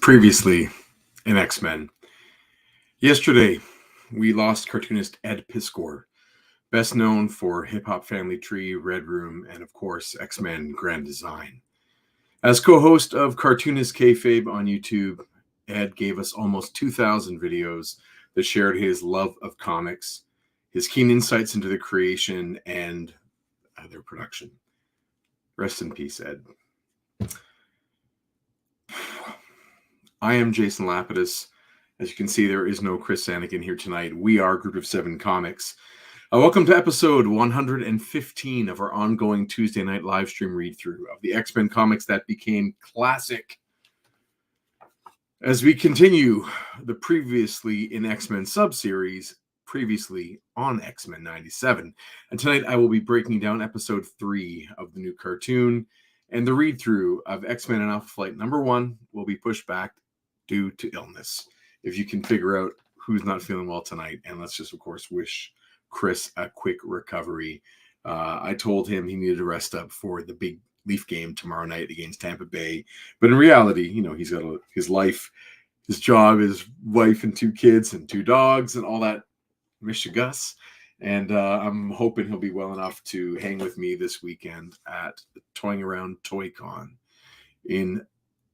Previously in X-Men. Yesterday, we lost cartoonist Ed Piskor, best known for Hip Hop Family Tree, Red Room, and of course, X-Men Grand Design. As co-host of Cartoonist Kayfabe on YouTube, Ed gave us almost 2,000 videos that shared his love of comics, his keen insights into the creation and their production. Rest in peace, Ed. I am Jason Lapidus. As you can see, there is no Chris Sanagan here tonight. We are Group of Seven Comics. Welcome to episode 115 of our ongoing Tuesday night live stream read-through of the X-Men comics that became classic. As we continue the previously in X-Men sub-series, previously on X-Men 97. And tonight I will be breaking down episode 3 of the new cartoon, and the read-through of X-Men and Alpha Flight number 1 will be pushed back due to illness. If you can figure out who's not feeling well tonight, and let's just, of course, wish Chris a quick recovery. I told him he needed to rest up for the big Leaf game tomorrow night against Tampa Bay. But in reality, you know, he's got his life, his job, his wife and 2 kids and 2 dogs and all that mishigas. And I'm hoping he'll be well enough to hang with me this weekend at Toying Around Toy Con in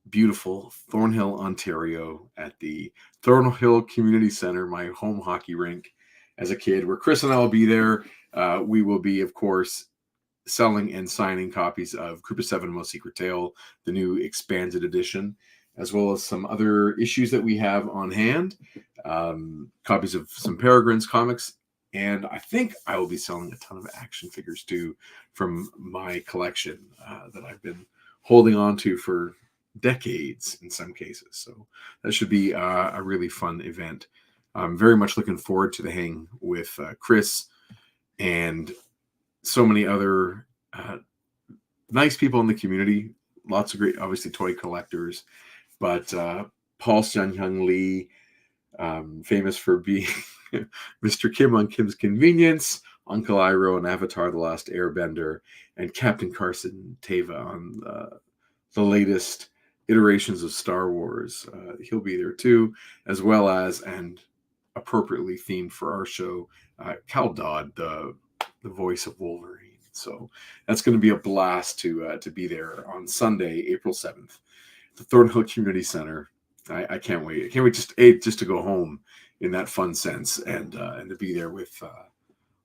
beautiful Thornhill, Ontario, at the Thornhill Community Center, my home hockey rink as a kid, where Chris and I will be there. We will be, of course, selling and signing copies of Group of Seven Most Secret Tale, the new expanded edition, as well as some other issues that we have on hand, copies of some Peregrine's comics, and I think I will be selling a ton of action figures too from my collection that I've been holding on to for decades in some cases. So that should be a really fun event. I'm very much looking forward to the hang with Chris and so many other nice people in the community. Lots of great, obviously, toy collectors. But Paul Sun-Hyung Lee, famous for being Mr. Kim on Kim's Convenience, Uncle Iroh on Avatar: The Last Airbender, and Captain Carson Teva on the latest iterations of Star Wars. He'll be there too, as well as, and appropriately themed for our show, Cal Dodd, the voice of Wolverine. So that's going to be a blast to be there on Sunday, April 7th, the Thornhill Community Center. I can't wait. I can't wait just to go home in that fun sense and to be there with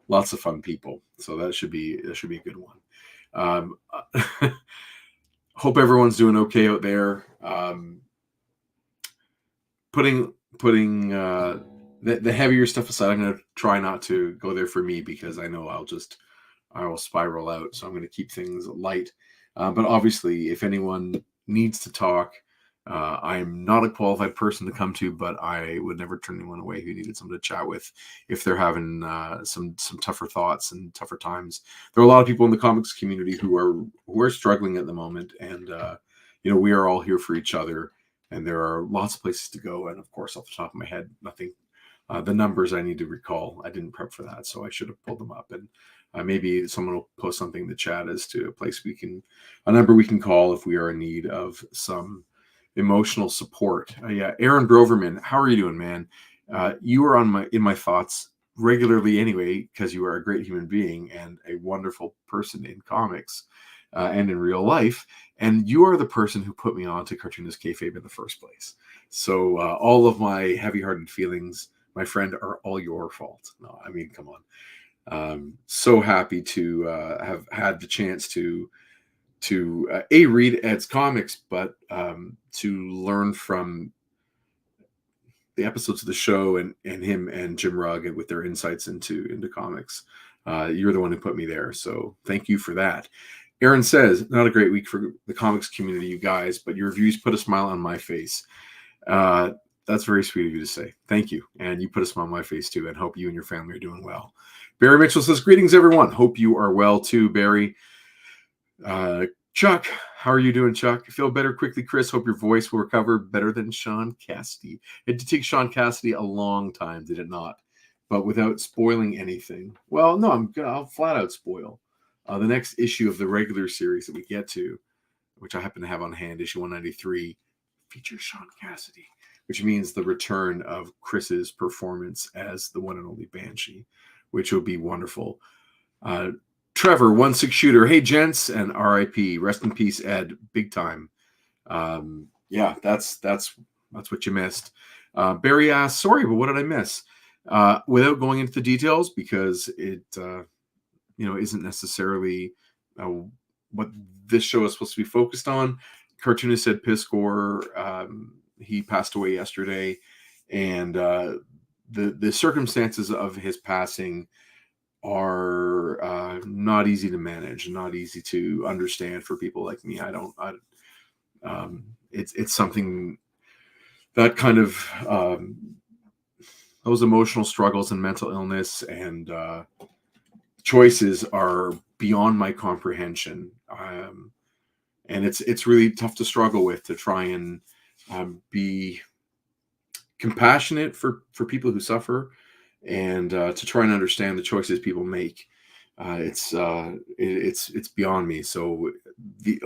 lots of fun people. So that should be a good one. Hope everyone's doing okay out there. Putting the heavier stuff aside, I'm going to try not to go there for me because I know I will spiral out. So I'm going to keep things light. But obviously, if anyone needs to talk, I'm not a qualified person to come to, but I would never turn anyone away who needed someone to chat with if they're having some tougher thoughts and tougher times. There are a lot of people in the comics community who are struggling at the moment, and we are all here for each other. And there are lots of places to go. And of course, off the top of my head, nothing. The numbers I need to recall, I didn't prep for that, so I should have pulled them up. And maybe someone will post something in the chat as to a number we can call if we are in need of some emotional support. Yeah, Aaron Broverman, how are you doing, man? You are in my thoughts regularly anyway, because you are a great human being and a wonderful person in comics and in real life. And you are the person who put me on to Cartoonist Kayfabe in the first place. So all of my heavy-hearted feelings, my friend, are all your fault. No, I mean, come on. So happy to have had the chance to read Ed's comics, but to learn from the episodes of the show and him and Jim Rugg and with their insights into comics. You're the one who put me there, so thank you for that. Aaron says, not a great week for the comics community, you guys, but your reviews put a smile on my face. That's very sweet of you to say. Thank you. And you put a smile on my face too, and hope you and your family are doing well. Barry Mitchell says, greetings, everyone. Hope you are well too, Barry. Chuck, how are you doing, Chuck? Feel better quickly, Chris. Hope your voice will recover better than Sean Cassidy. It did take Sean Cassidy a long time, did it not? But without spoiling anything. Well, no, I'll flat out spoil. The next issue of the regular series that we get to, which I happen to have on hand, issue 193, features Sean Cassidy, which means the return of Chris's performance as the one and only Banshee, which will be wonderful. Trevor, 1-6 shooter. Hey, gents, and RIP. Rest in peace, Ed. Big time. Yeah, that's what you missed. Barry asks, sorry, but what did I miss? Without going into the details, because it isn't necessarily what this show is supposed to be focused on. Cartoonist said Piscor, he passed away yesterday, and the circumstances of his passing are not easy to manage, not easy to understand for people like me. It's something that kind of those emotional struggles and mental illness and choices are beyond my comprehension, and it's really tough to struggle with, to try and be compassionate for people who suffer, and to try and understand the choices people make. It's beyond me. So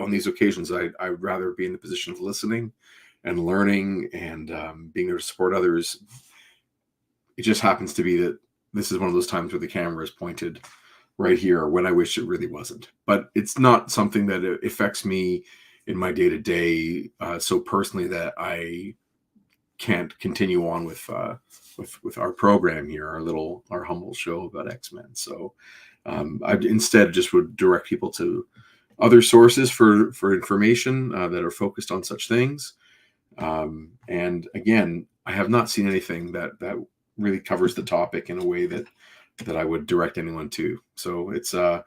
on these occasions, I'd rather be in the position of listening and learning and being there to support others. It just happens to be that this is one of those times where the camera is pointed right here when I wish it really wasn't. But it's not something that affects me in my day-to-day so personally that I can't continue on with our program here, our humble show about X-Men. So I instead just would direct people to other sources for information that are focused on such things. And again, I have not seen anything that really covers the topic in a way that I would direct anyone to. So it's one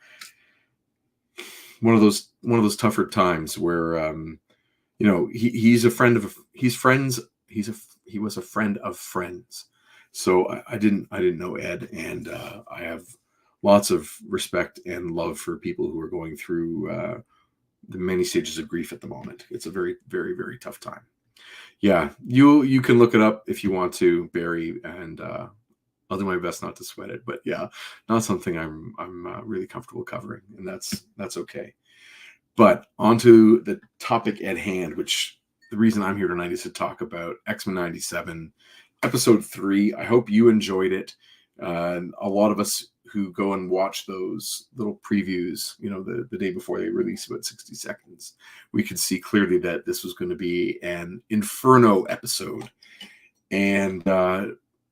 of those tougher times where he was a friend of friends. So I didn't know Ed, and I have lots of respect and love for people who are going through the many stages of grief at the moment. It's a very, very, very tough time. Yeah, you can look it up if you want to, Barry, and I'll do my best not to sweat it. But yeah, not something I'm really comfortable covering, and that's okay. But onto the topic at hand, which the reason I'm here tonight is to talk about X-Men 97, episode 3. I hope you enjoyed it. A lot of us who go and watch those little previews, the day before they release, about 60 seconds, we could see clearly that this was going to be an Inferno episode. And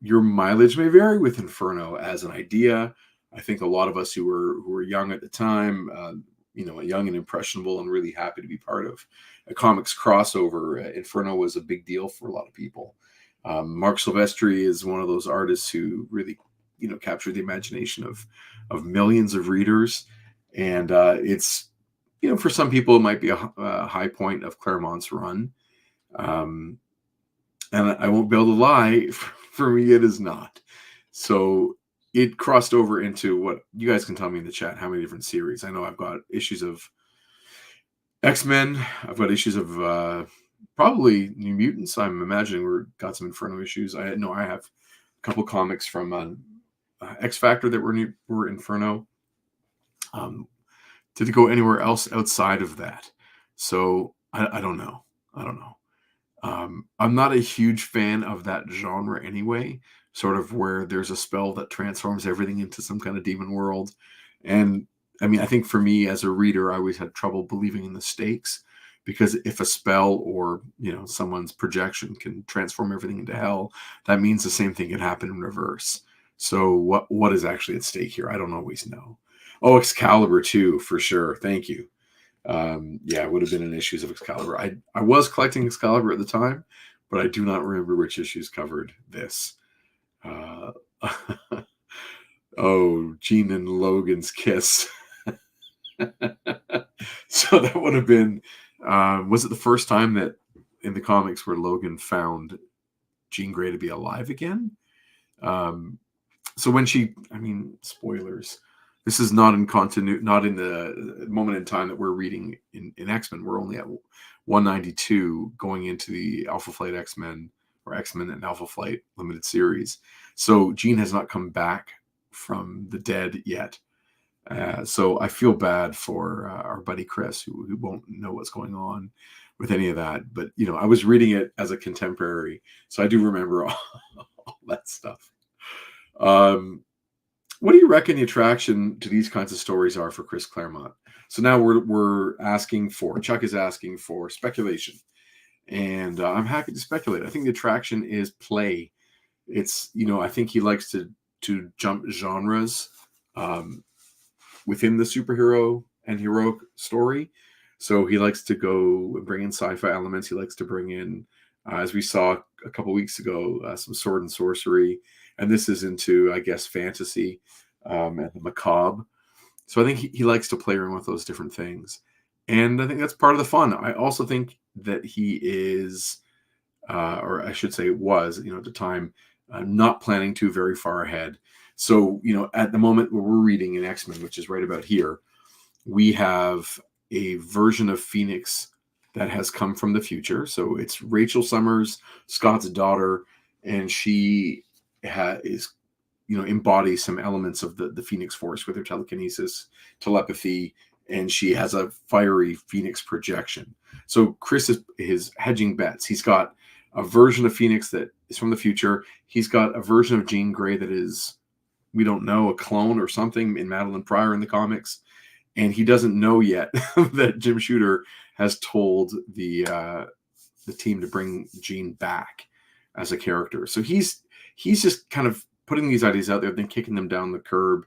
your mileage may vary with Inferno as an idea. I think a lot of us who were young at the time, young and impressionable and really happy to be part of a comics crossover, Inferno was a big deal for a lot of people. Mark Silvestri is one of those artists who really captured the imagination of millions of readers, and it's for some people it might be a high point of Claremont's run, and I won't be able to lie, for me it is not. So it crossed over into what you guys can tell me in the chat how many different series. I know I've got issues of X-Men, I've got issues of probably New Mutants. I'm imagining we've got some Inferno issues. I have a couple comics from X Factor that were Inferno. Did it go anywhere else outside of that? So I don't know. I'm not a huge fan of that genre anyway, sort of where there's a spell that transforms everything into some kind of demon world. And I mean, I think for me as a reader, I always had trouble believing in the stakes, because if a spell or someone's projection can transform everything into hell, that means the same thing can happen in reverse. So what is actually at stake here? I don't always know. Oh, Excalibur too, for sure. Thank you. It would have been in issues of Excalibur. I was collecting Excalibur at the time, but I do not remember which issues covered this. Oh, Jean and Logan's kiss. So that would have been, was it the first time that in the comics where Logan found Jean Grey to be alive again? So when spoilers, this is not in the moment in time that we're reading in X-Men. We're only at 192 going into the Alpha Flight X-Men, or X-Men and Alpha Flight limited series. So Jean has not come back from the dead yet. So I feel bad for our buddy Chris, who won't know what's going on with any of that. But I was reading it as a contemporary, so I do remember all that stuff. What do you reckon the attraction to these kinds of stories are for Chris Claremont? So now we're asking for, Chuck is asking for speculation, and I'm happy to speculate. I think the attraction is play. It's I think he likes to jump genres within the superhero and heroic story. So he likes to go and bring in sci-fi elements. He likes to bring in, as we saw a couple weeks ago, some sword and sorcery, and this is into, I guess, fantasy and the macabre. So I think he likes to play around with those different things, and I think that's part of the fun. I also think that he is, or I should say, was, at the time, not planning too very far ahead. So at the moment where we're reading in X-Men, which is right about here, we have a version of Phoenix that has come from the future. So it's Rachel Summers, Scott's daughter, and she is embodies some elements of the Phoenix Force with her telekinesis, telepathy, and she has a fiery Phoenix projection. So Chris is hedging bets. He's got a version of Phoenix that is from the future. He's got a version of Jean Grey that is, we don't know, a clone or something in Madeline Pryor in the comics. And he doesn't know yet that Jim Shooter has told the team to bring Jean back as a character. So he's just kind of putting these ideas out there, then kicking them down the curb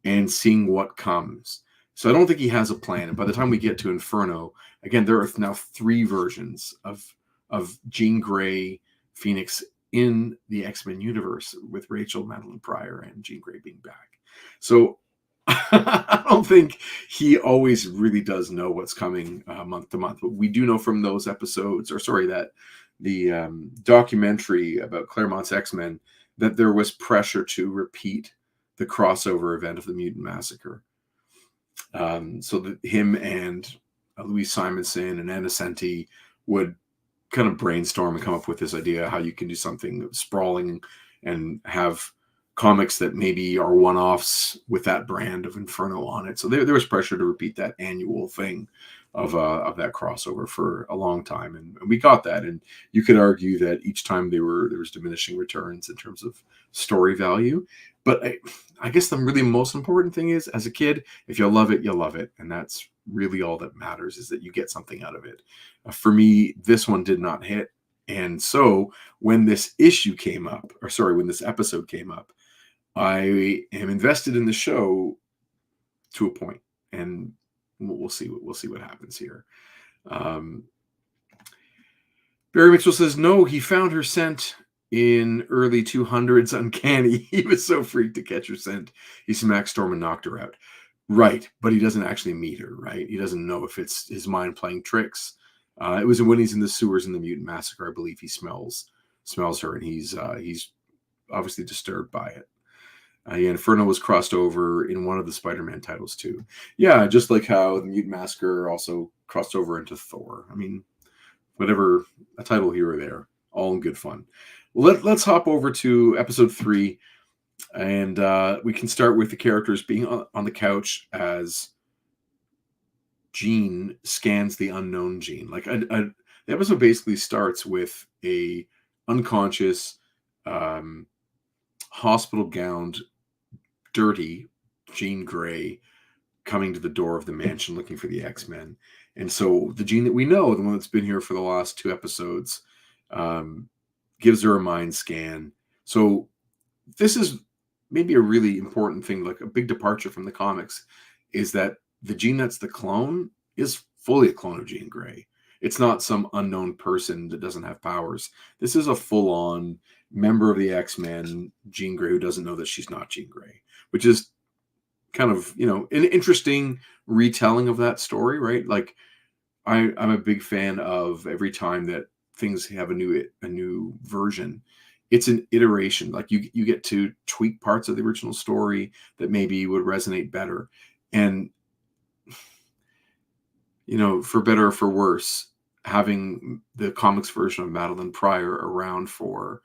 and seeing what comes. So I don't think he has a plan. And by the time we get to Inferno, again, there are now 3 versions of Jean Grey Phoenix in the X-Men universe, with Rachel, Madeline Pryor, and Jean Grey being back. So I don't think he always really does know what's coming month to month. But we do know from those episodes, that the documentary about Claremont's X-Men, that there was pressure to repeat the crossover event of the Mutant Massacre. So that him and Louise Simonson and Anna Senti would kind of brainstorm and come up with this idea how you can do something sprawling and have comics that maybe are one-offs with that brand of Inferno on it. So there was pressure to repeat that annual thing of that crossover for a long time, and we got that. And you could argue that each time there was diminishing returns in terms of story value. But I guess the really most important thing is, as a kid, if you love it, you love it, and that's really all that matters, is that you get something out of it. For me, this one did not hit, and so when this issue came up, when this episode came up, I am invested in the show to a point, and we'll see what happens here. Barry Mitchell says, no, he found her scent in early 200s Uncanny. He was so freaked to catch her scent, he smacked Storm and knocked her out. Right, but he doesn't actually meet her, right? He doesn't know if it's his mind playing tricks. It was when he's in the sewers in the Mutant Massacre, I believe, he smells her, and he's obviously disturbed by it. Inferno was crossed over in one of the Spider-Man titles too. Yeah, just like how the Mutant Massacre also crossed over into Thor. I mean, whatever, a title here or there, all in good fun. Let's hop over to episode 3, and we can start with the characters being on the couch as Jean scans the unknown Jean. Like the episode basically starts with a unconscious, hospital-gowned, dirty Jean Grey coming to the door of the mansion looking for the X-Men. And so the Jean that we know, the one that's been here for the last 2 episodes, gives her a mind scan. So this is maybe a really important thing, like a big departure from the comics, is that the Jean that's the clone is fully a clone of Jean Grey. It's not some unknown person that doesn't have powers. This is a full-on member of the X-Men, Jean Grey, who doesn't know that she's not Jean Grey, which is kind of, an interesting retelling of that story, right? Like, I'm a big fan of every time that things have a new version, it's an iteration. Like you get to tweak parts of the original story that maybe would resonate better. And, for better or for worse, having the comics version of Madeline Pryor around for,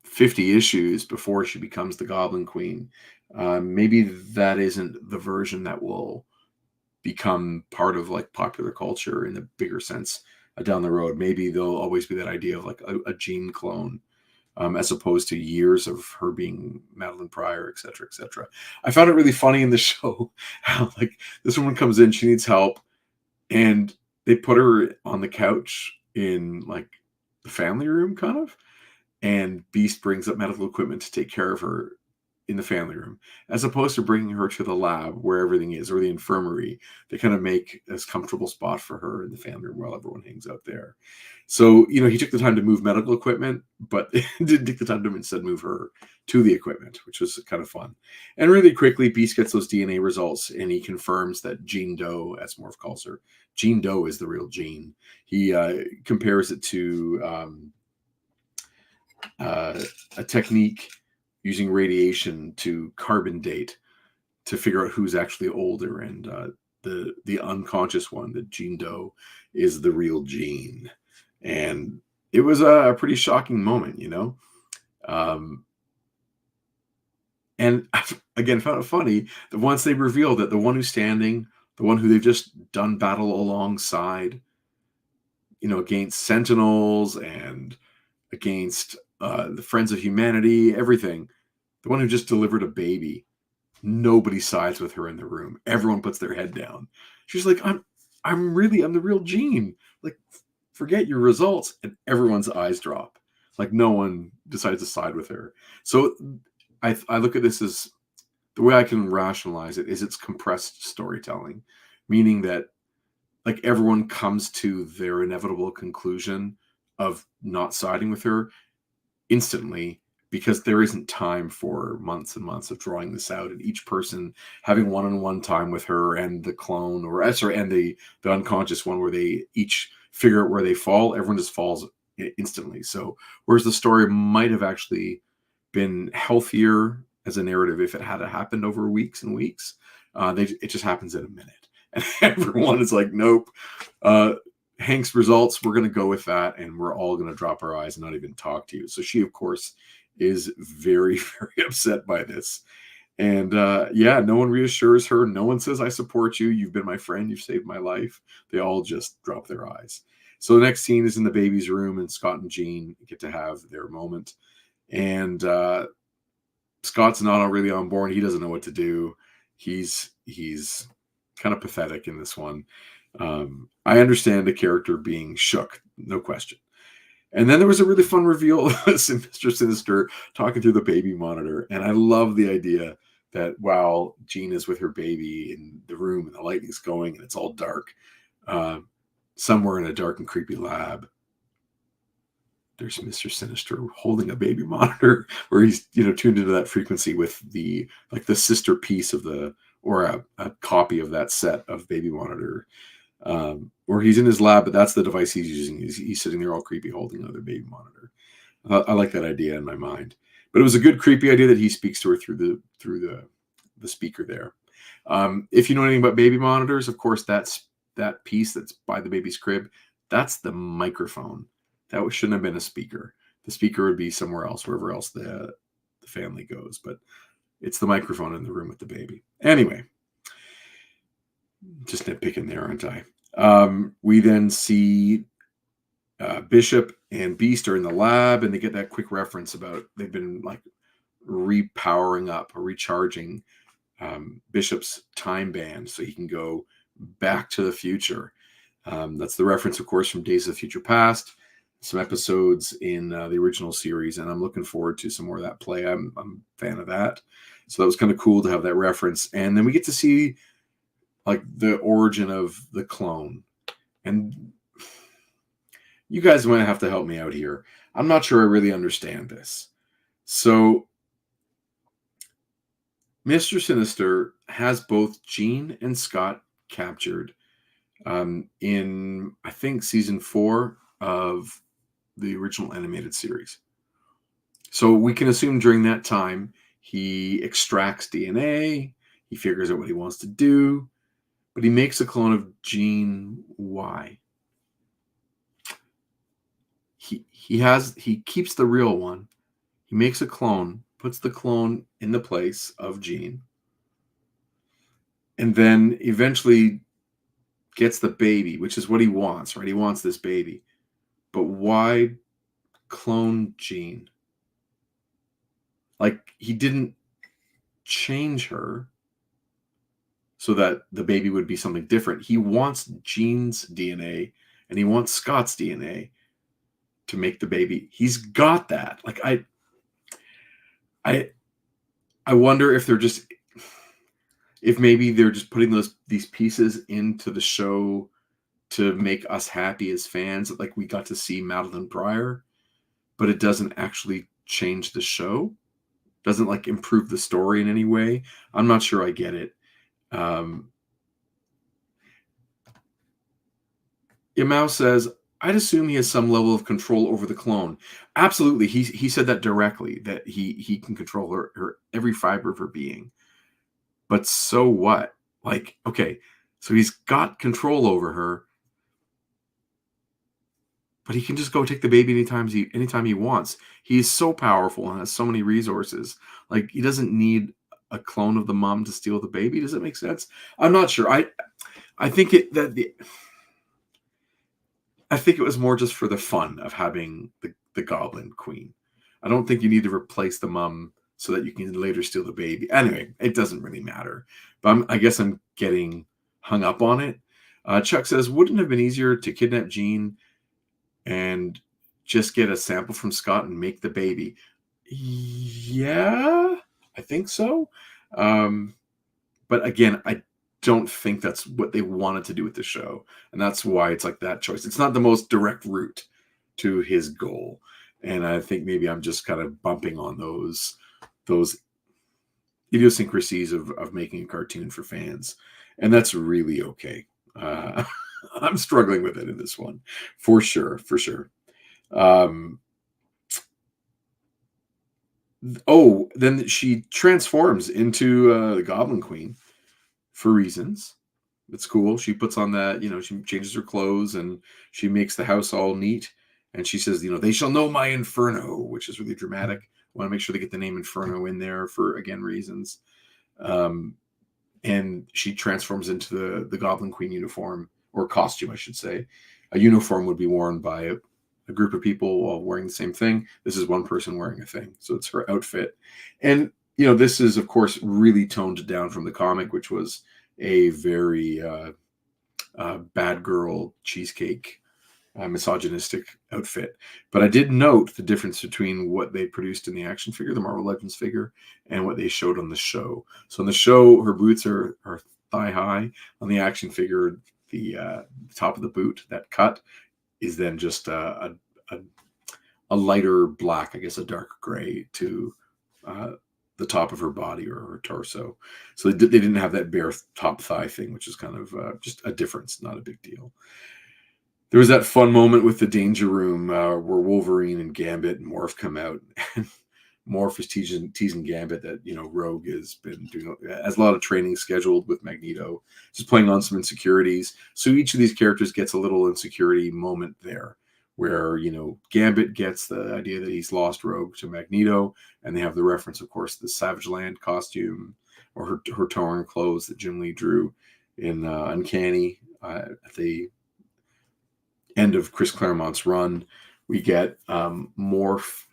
50 issues before she becomes the Goblin Queen, maybe that isn't the version that will become part of like popular culture in a bigger sense down the road. Maybe there'll always be that idea of like a Jean clone, as opposed to years of her being Madeline Pryor, et cetera, et cetera. I found it really funny in the show how like this woman comes in, she needs help, and they put her on the couch in like the family room, kind of, and Beast brings up medical equipment to take care of her in the family room, as opposed to bringing her to the lab where everything is, or the infirmary. They kind of make this comfortable spot for her in the family room while everyone hangs out there. So, he took the time to move medical equipment, but didn't take the time to instead move her to the equipment, which was kind of fun. And really quickly, Beast gets those DNA results, and he confirms that Jean Doe, as Morph calls her, Jean Doe is the real Jean. He compares it to a technique using radiation to carbon date to figure out who's actually older, and the unconscious one, the Jean Doe, is the real Jean. And it was a pretty shocking moment, and again, found it funny that once they revealed that the one who's standing, the one who they've just done battle alongside, against Sentinels and against the Friends of Humanity, everything, the one who just delivered a baby, nobody sides with her in the room. Everyone puts their head down. She's like, I'm the real Jean. Like, forget your results. And everyone's eyes drop. Like, no one decides to side with her. So I look at this as, the way I can rationalize it is it's compressed storytelling, meaning that like everyone comes to their inevitable conclusion of not siding with her instantly, because there isn't time for months and months of drawing this out, and each person having one-on-one time with her and the clone, and the unconscious one, where they each figure out where they fall. Everyone just falls instantly. So whereas the story might have actually been healthier as a narrative if it had happened over weeks and weeks, it just happens in a minute, and everyone is like, nope. Hank's results, we're going to go with that, and we're all going to drop our eyes and not even talk to you. So she, of course, is very, very upset by this. And no one reassures her. No one says, I support you. You've been my friend. You've saved my life. They all just drop their eyes. So the next scene is in the baby's room, and Scott and Jean get to have their moment. And Scott's not really on board. He doesn't know what to do. He's kind of pathetic in this one. I understand the character being shook, no question. And then there was a really fun reveal of Mr. Sinister talking through the baby monitor. And I love the idea that while Jean is with her baby in the room and the lighting's going and it's all dark, somewhere in a dark and creepy lab, there's Mr. Sinister holding a baby monitor where he's, tuned into that frequency with the sister piece of or a copy of that set of baby monitor. Or he's in his lab, but that's the device he's using. He's sitting there all creepy holding another baby monitor. I like that idea in my mind, but it was a good creepy idea that he speaks to her through the speaker there. If you know anything about baby monitors, of course, that's that piece that's by the baby's crib. That's the microphone. That shouldn't have been a speaker. The speaker would be somewhere else, wherever else the family goes, but it's the microphone in the room with the baby. Anyway, just nitpicking there, aren't I? We then see Bishop and Beast are in the lab, and they get that quick reference about they've been like repowering up or recharging Bishop's time band so he can go back to the future. That's the reference, of course, from Days of the Future Past, some episodes in the original series, and I'm looking forward to some more of that play. I'm a fan of that. So that was kind of cool to have that reference. And then we get to see like the origin of the clone. And you guys might have to help me out here. I'm not sure I really understand this. So Mr. Sinister has both Jean and Scott captured in, I think, season 4 of the original animated series. So we can assume during that time he extracts DNA, he figures out what he wants to do, but he makes a clone of Jean. Why? He keeps the real one. He makes a clone, puts the clone in the place of Jean, and then eventually gets the baby, which is what he wants, right? He wants this baby. But why clone Jean? Like, he didn't change her so that the baby would be something different. He wants Jean's DNA and he wants Scott's DNA to make the baby. He's got that. Like, I wonder if maybe they're just putting these pieces into the show to make us happy as fans. Like, we got to see Madeline Pryor, but it doesn't actually change the show. Doesn't like improve the story in any way. I'm not sure I get it. Yamau says, I'd assume he has some level of control over the clone. Absolutely. He said that directly, that he can control her every fiber of her being. But so what? Like, okay, so he's got control over her, but he can just go take the baby anytime he wants. He is so powerful and has so many resources. Like, he doesn't need a clone of the mom to steal the baby. Does that make sense? I'm not sure. I think it was more just for the fun of having the Goblin Queen. I don't think you need to replace the mom so that you can later steal the baby. Anyway, it doesn't really matter. But I guess I'm getting hung up on it. Chuck says, wouldn't it have been easier to kidnap Jean and just get a sample from Scott and make the baby? Yeah, I think so. But again, I don't think that's what they wanted to do with the show. And that's why it's like that choice. It's not the most direct route to his goal. And I think maybe I'm just kind of bumping on those idiosyncrasies of making a cartoon for fans. And that's really okay. I'm struggling with it in this one, for sure. Then she transforms into the Goblin Queen for reasons. It's cool. She puts on that, she changes her clothes and she makes the house all neat. And she says, they shall know my Inferno, which is really dramatic. I want to make sure they get the name Inferno in there for, again, reasons. And she transforms into the Goblin Queen uniform, or costume, I should say. A uniform would be worn by a group of people all wearing the same thing. This is one person wearing a thing. So it's her outfit. And, this is, of course, really toned down from the comic, which was a very bad girl cheesecake misogynistic outfit. But I did note the difference between what they produced in the action figure, the Marvel Legends figure, and what they showed on the show. So on the show, her boots are thigh high. On the action figure, the top of the boot, that cut, is then just a lighter black, I guess a dark gray to the top of her body or her torso. So they didn't have that bare top thigh thing, which is kind of just a difference, not a big deal. There was that fun moment with the Danger Room where Wolverine and Gambit and Morph come out. And Morph is teasing Gambit that, Rogue has a lot of training scheduled with Magneto, just playing on some insecurities. So each of these characters gets a little insecurity moment there where, Gambit gets the idea that he's lost Rogue to Magneto, and they have the reference, of course, the Savage Land costume or her torn clothes that Jim Lee drew in Uncanny at the end of Chris Claremont's run. We get Morph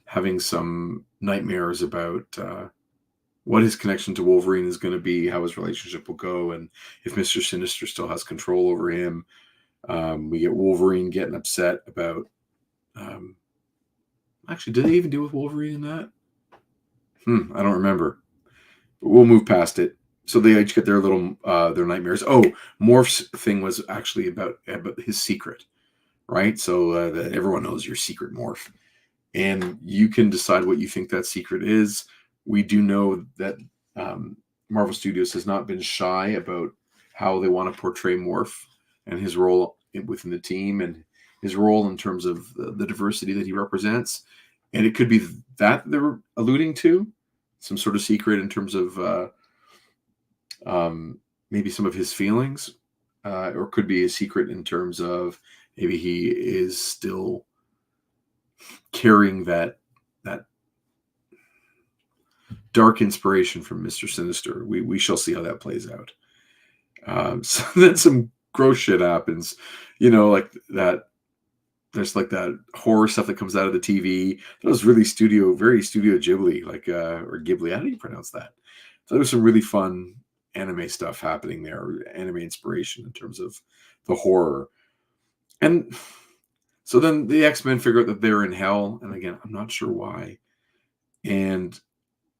having some nightmares about what his connection to Wolverine is going to be, how his relationship will go, and if Mr. Sinister still has control over him. We get Wolverine getting upset about... actually, did they even deal with Wolverine in that? I don't remember. But we'll move past it. So they each get their little their nightmares. Oh, Morph's thing was actually about his secret, right? So that everyone knows your secret, Morph. And you can decide what you think that secret is. We do know that Marvel Studios has not been shy about how they want to portray Morph and his role within the team and his role in terms of the diversity that he represents. And it could be that they're alluding to, some sort of secret in terms of maybe some of his feelings, or could be a secret in terms of maybe he is still carrying that dark inspiration from Mr. Sinister. We shall see how that plays out. So then some gross shit happens, like that. There's like that horror stuff that comes out of the TV. That was really very Studio Ghibli, like or Ghibli. How do you pronounce that? So there was some really fun anime stuff happening there, anime inspiration in terms of the horror. And so then the X-Men figure out that they're in hell, and again, I'm not sure why. And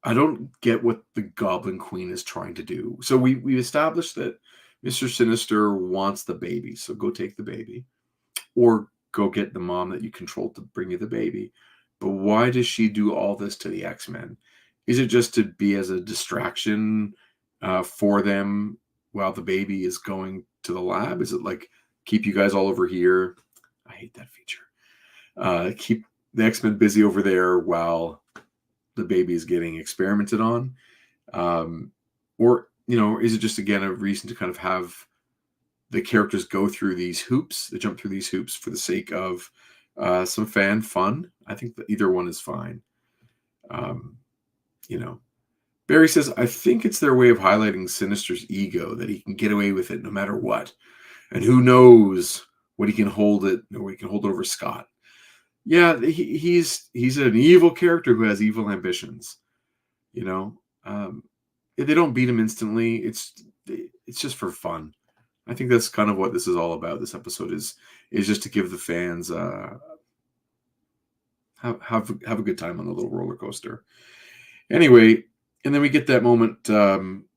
I don't get what the Goblin Queen is trying to do. So we established that Mr. Sinister wants the baby, so go take the baby, or go get the mom that you controlled to bring you the baby. But why does she do all this to the X-Men? Is it just to be as a distraction for them while the baby is going to the lab? Is it like keep you guys all over here? I hate that feature. Keep the X-Men busy over there while the baby is getting experimented on, or is it just again a reason to kind of have the characters go through these hoops, they jump through these hoops for the sake of some fan fun? I think that either one is fine. um, you know Barry says, I think it's their way of highlighting Sinister's ego, that he can get away with it no matter what, and who knows what he can hold it, or he can hold it over Scott. Yeah, he's an evil character who has evil ambitions. You know, if they don't beat him instantly, it's just for fun. I think that's kind of what this is all about. This episode is just to give the fans have a good time on the little roller coaster. Anyway, and then we get that moment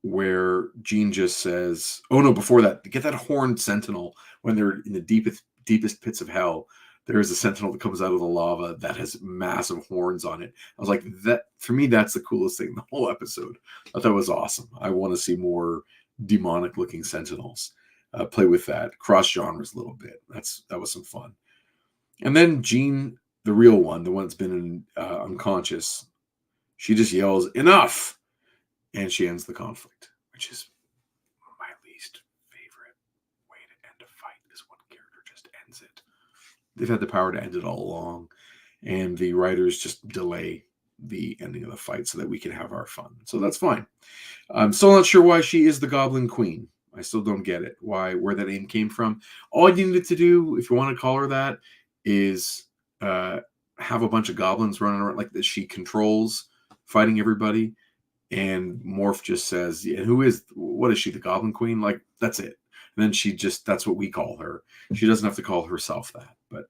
where Jean just says, "Oh no!" Before that, get that horned sentinel when they're in the deepest pits of hell. There is a sentinel that comes out of the lava that has massive horns on it. I was like, that for me, that's the coolest thing in the whole episode. I thought that was awesome. I want to see more demonic looking sentinels. Play with that, cross genres a little bit. That was some fun. And then Jean, the real one, the one that's been unconscious, she just yells, "Enough!" And she ends the conflict, which is my least favorite way to end a fight, is one character just ends it. They've had the power to end it all along, and the writers just delay the ending of the fight so that we can have our fun. So that's fine. I'm still not sure why she is the Goblin Queen. I still don't get it. Where that name came from. All you needed to do, if you want to call her that, is have a bunch of goblins running around like that she controls, fighting everybody. And Morph just says, yeah, what is she, the Goblin Queen? Like, that's it. And then that's what we call her. She doesn't have to call herself that. But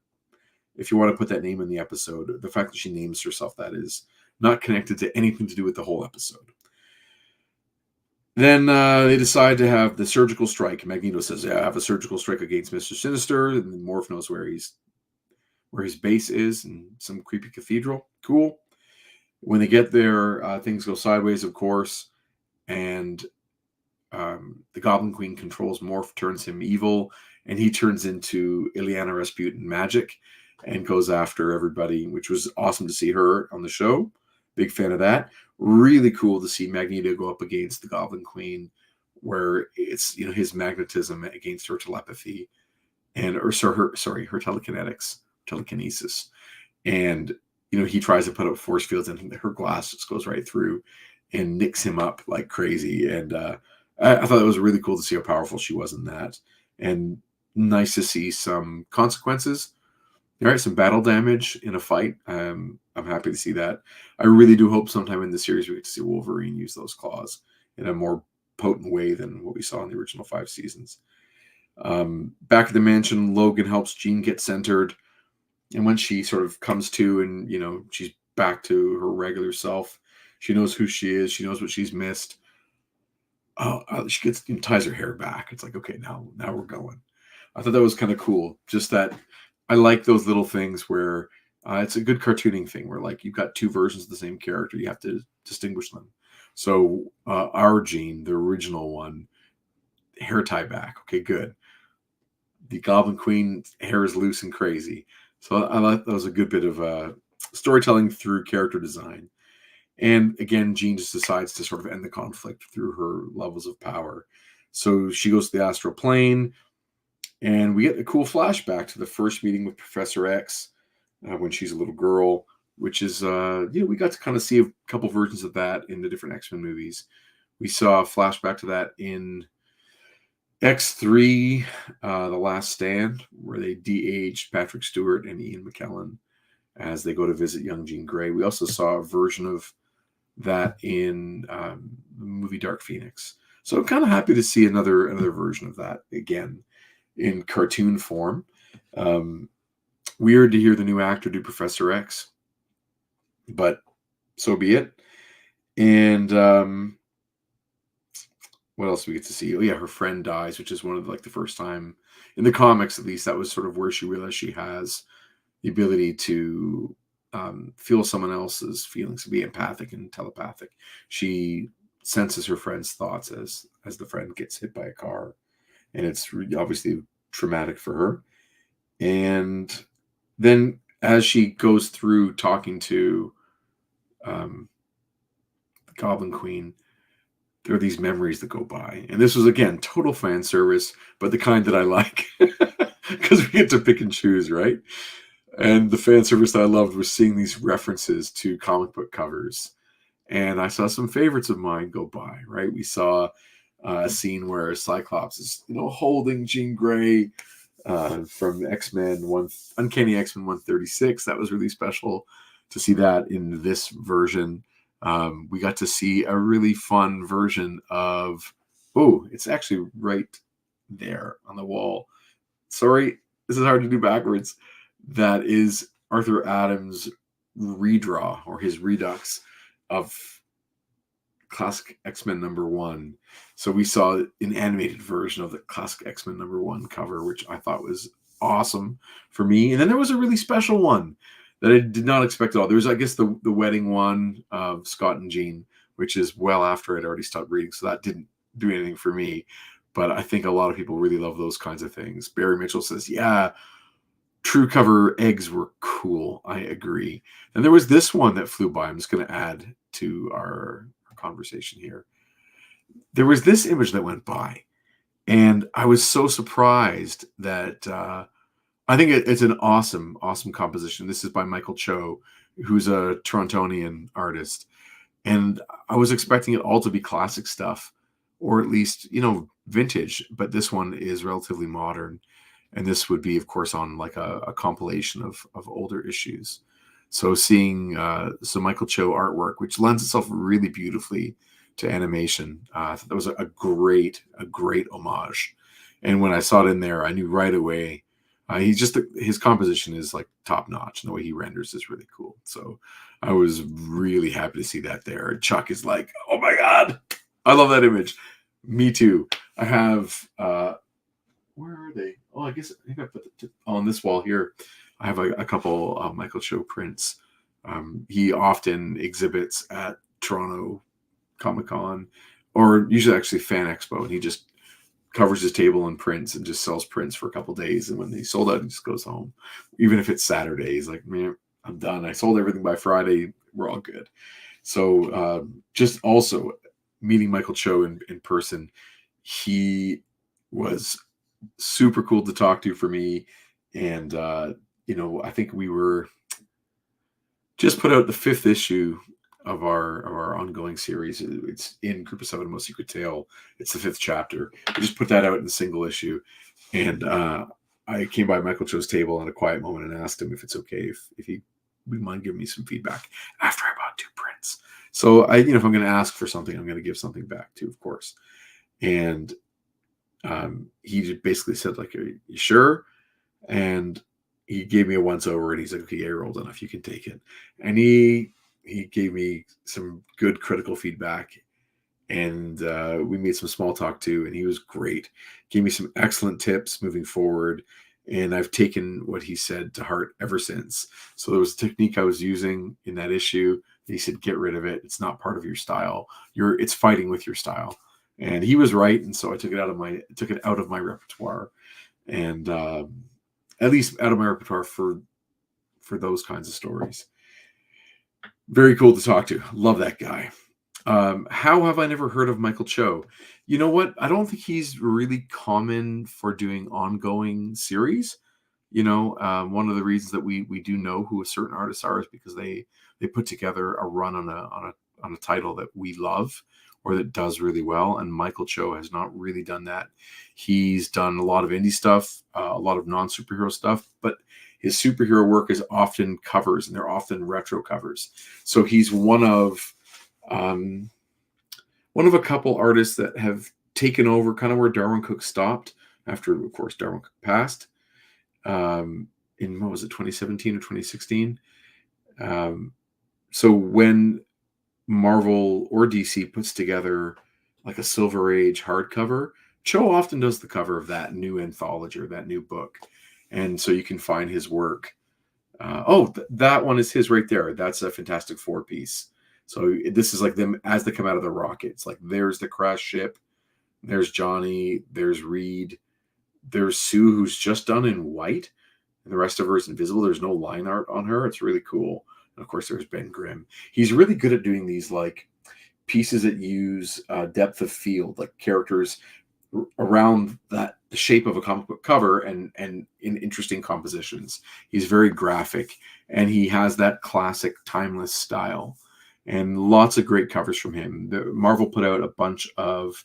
if you want to put that name in the episode, the fact that she names herself that is not connected to anything to do with the whole episode. Then they decide to have the surgical strike. Magneto says, "Yeah, I have a surgical strike against Mr. Sinister." And Morph knows where his base is, in some creepy cathedral. Cool. When they get there, things go sideways, of course, and the Goblin Queen controls Morph, turns him evil, and he turns into Ileana Rasputin magic and goes after everybody, which was awesome to see her on the show. Big fan of that. Really cool to see Magneto go up against the Goblin Queen, where it's his magnetism against her telepathy, her telekinesis, and he tries to put up force fields, and her glass just goes right through and nicks him up like crazy. And I thought it was really cool to see how powerful she was in that, and nice to see some consequences. All right, some battle damage in a fight. I'm happy to see that. I really do hope sometime in the series we get to see Wolverine use those claws in a more potent way than what we saw in the original 5 seasons. Back at the mansion, Logan helps Jean get centered. And when she sort of comes to and, she's back to her regular self, she knows who she is. She knows what she's missed. She ties her hair back. It's like, okay, now we're going. I thought that was kind of cool. Just that I like those little things where it's a good cartooning thing where like you've got two versions of the same character. You have to distinguish them. So our Jean, the original one, hair tie back. Okay, good. The Goblin Queen hair is loose and crazy. So I thought that was a good bit of storytelling through character design. And again, Jean just decides to sort of end the conflict through her levels of power. So she goes to the astral plane, and we get a cool flashback to the first meeting with Professor X when she's a little girl, which is, we got to kind of see a couple versions of that in the different X-Men movies. We saw a flashback to that in X3, The Last Stand, where they de-aged Patrick Stewart and Ian McKellen as they go to visit young Jean Grey. We also saw a version of that in the movie Dark Phoenix. So I'm kind of happy to see another version of that again in cartoon form. Weird to hear the new actor do Professor X, but so be it. And what else do we get to see? Oh yeah, her friend dies, which is one of the first time in the comics, at least, that was sort of where she realized she has the ability to feel someone else's feelings, to be empathic and telepathic. She senses her friend's thoughts as the friend gets hit by a car, and it's obviously traumatic for her. And then as she goes through talking to the Goblin Queen, there are these memories that go by. And this was, again, total fan service, but the kind that I like, because we get to pick and choose, right? And the fan service that I loved was seeing these references to comic book covers. And I saw some favorites of mine go by, right? We saw a scene where Cyclops is, holding Jean Grey from Uncanny X-Men 136. That was really special to see that in this version. We got to see a really fun version of, it's actually right there on the wall. Sorry, this is hard to do backwards. That is Arthur Adams' redraw, or his redux of Classic X-Men #1. So we saw an animated version of the Classic X-Men #1 cover, which I thought was awesome for me. And then there was a really special one that I did not expect at all. There was, I guess, the wedding one of Scott and Jean, which is well after I'd already stopped reading, so that didn't do anything for me. But I think a lot of people really love those kinds of things. Barry Mitchell says, yeah, true cover eggs were cool. I agree. And there was this one that flew by. I'm just going to add to our conversation here. There was this image that went by, and I was so surprised that I think it's an awesome composition. This is by Michael Cho, who's a Torontonian artist. And I was expecting it all to be classic stuff, or at least, vintage. But this one is relatively modern. And this would be, of course, on like a compilation of older issues. So seeing some Michael Cho artwork, which lends itself really beautifully to animation, I thought that was a great homage. And when I saw it in there, I knew right away. His composition is like top notch, and the way he renders is really cool. So I was really happy to see that there. Chuck is like, oh my God, I love that image. Me too. I have, where are they? Oh, I think I put it on this wall here. I have a couple of Michael Cho prints. He often exhibits at Toronto Comic Con, or usually actually Fan Expo, and he just covers his table in prints and just sells prints for a couple days. And when they sold out, he just goes home. Even if it's Saturday, he's like, man, I'm done. I sold everything by Friday. We're all good. So just also meeting Michael Cho in person, he was super cool to talk to for me. And, I think we were just put out the 5th issue of our ongoing series. It's in Group of 7 Most Secret Tale. It's the 5th chapter. We just put that out in a single issue. And I came by Michael Cho's table in a quiet moment and asked him if it's okay if he would mind giving me some feedback after I bought 2 prints. So if I'm going to ask for something, I'm going to give something back too, of course. And he just basically said, like, are you sure? And he gave me a once over, and he's like, okay, yeah, you're old enough, you can take it. And he gave me some good critical feedback, and we made some small talk too, and he was great. Gave me some excellent tips moving forward, and I've taken what he said to heart ever since. So there was a technique I was using in that issue. He said, get rid of it. It's not part of your style. It's fighting with your style. And he was right, and so I took it out of my repertoire, and at least out of my repertoire for those kinds of stories. Very cool to talk to. Love that guy. How have I never heard of Michael Cho? You know what? I don't think he's really common for doing ongoing series. One of the reasons that we do know who certain artists are is because they put together a run on a title that we love, or that does really well. And Michael Cho has not really done that. He's done a lot of indie stuff, a lot of non-superhero stuff, but his superhero work is often covers, and they're often retro covers. So he's one of a couple artists that have taken over kind of where Darwyn Cooke stopped after, of course, Darwyn Cooke passed in, what was it, 2017 or 2016? So when Marvel or DC puts together like a Silver Age hardcover, Cho often does the cover of that new anthology or that new book. And so you can find his work. That one is his right there. That's a Fantastic Four piece. So this is like them as they come out of the rocket. It's like there's the crash ship, there's Johnny, there's Reed, there's Sue, who's just done in white, and the rest of her is invisible. There's no line art on her. It's really cool. And of course, there's Ben Grimm. He's really good at doing these like pieces that use depth of field, like characters around the shape of a comic book cover and in interesting compositions. He's very graphic, and he has that classic timeless style, and lots of great covers from him. Marvel put out a bunch of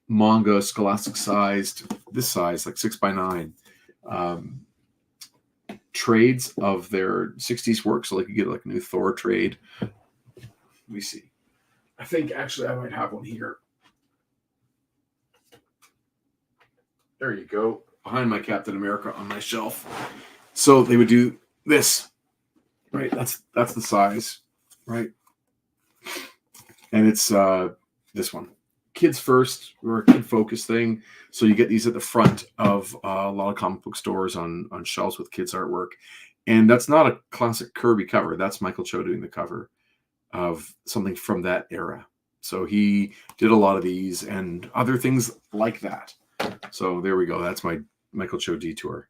manga, scholastic sized, this size, like 6x9, trades of their 60s work. So like you get like a new Thor trade. Let me see. I think actually I might have one here. There you go. Behind my Captain America on my shelf. So they would do this, right? That's the size, right? And it's this one. Kids first, or a kid focused thing. So you get these at the front of a lot of comic book stores on shelves with kids artwork. And that's not a classic Kirby cover. That's Michael Cho doing the cover of something from that era. So he did a lot of these and other things like that. So there we go. That's my Michael Cho detour.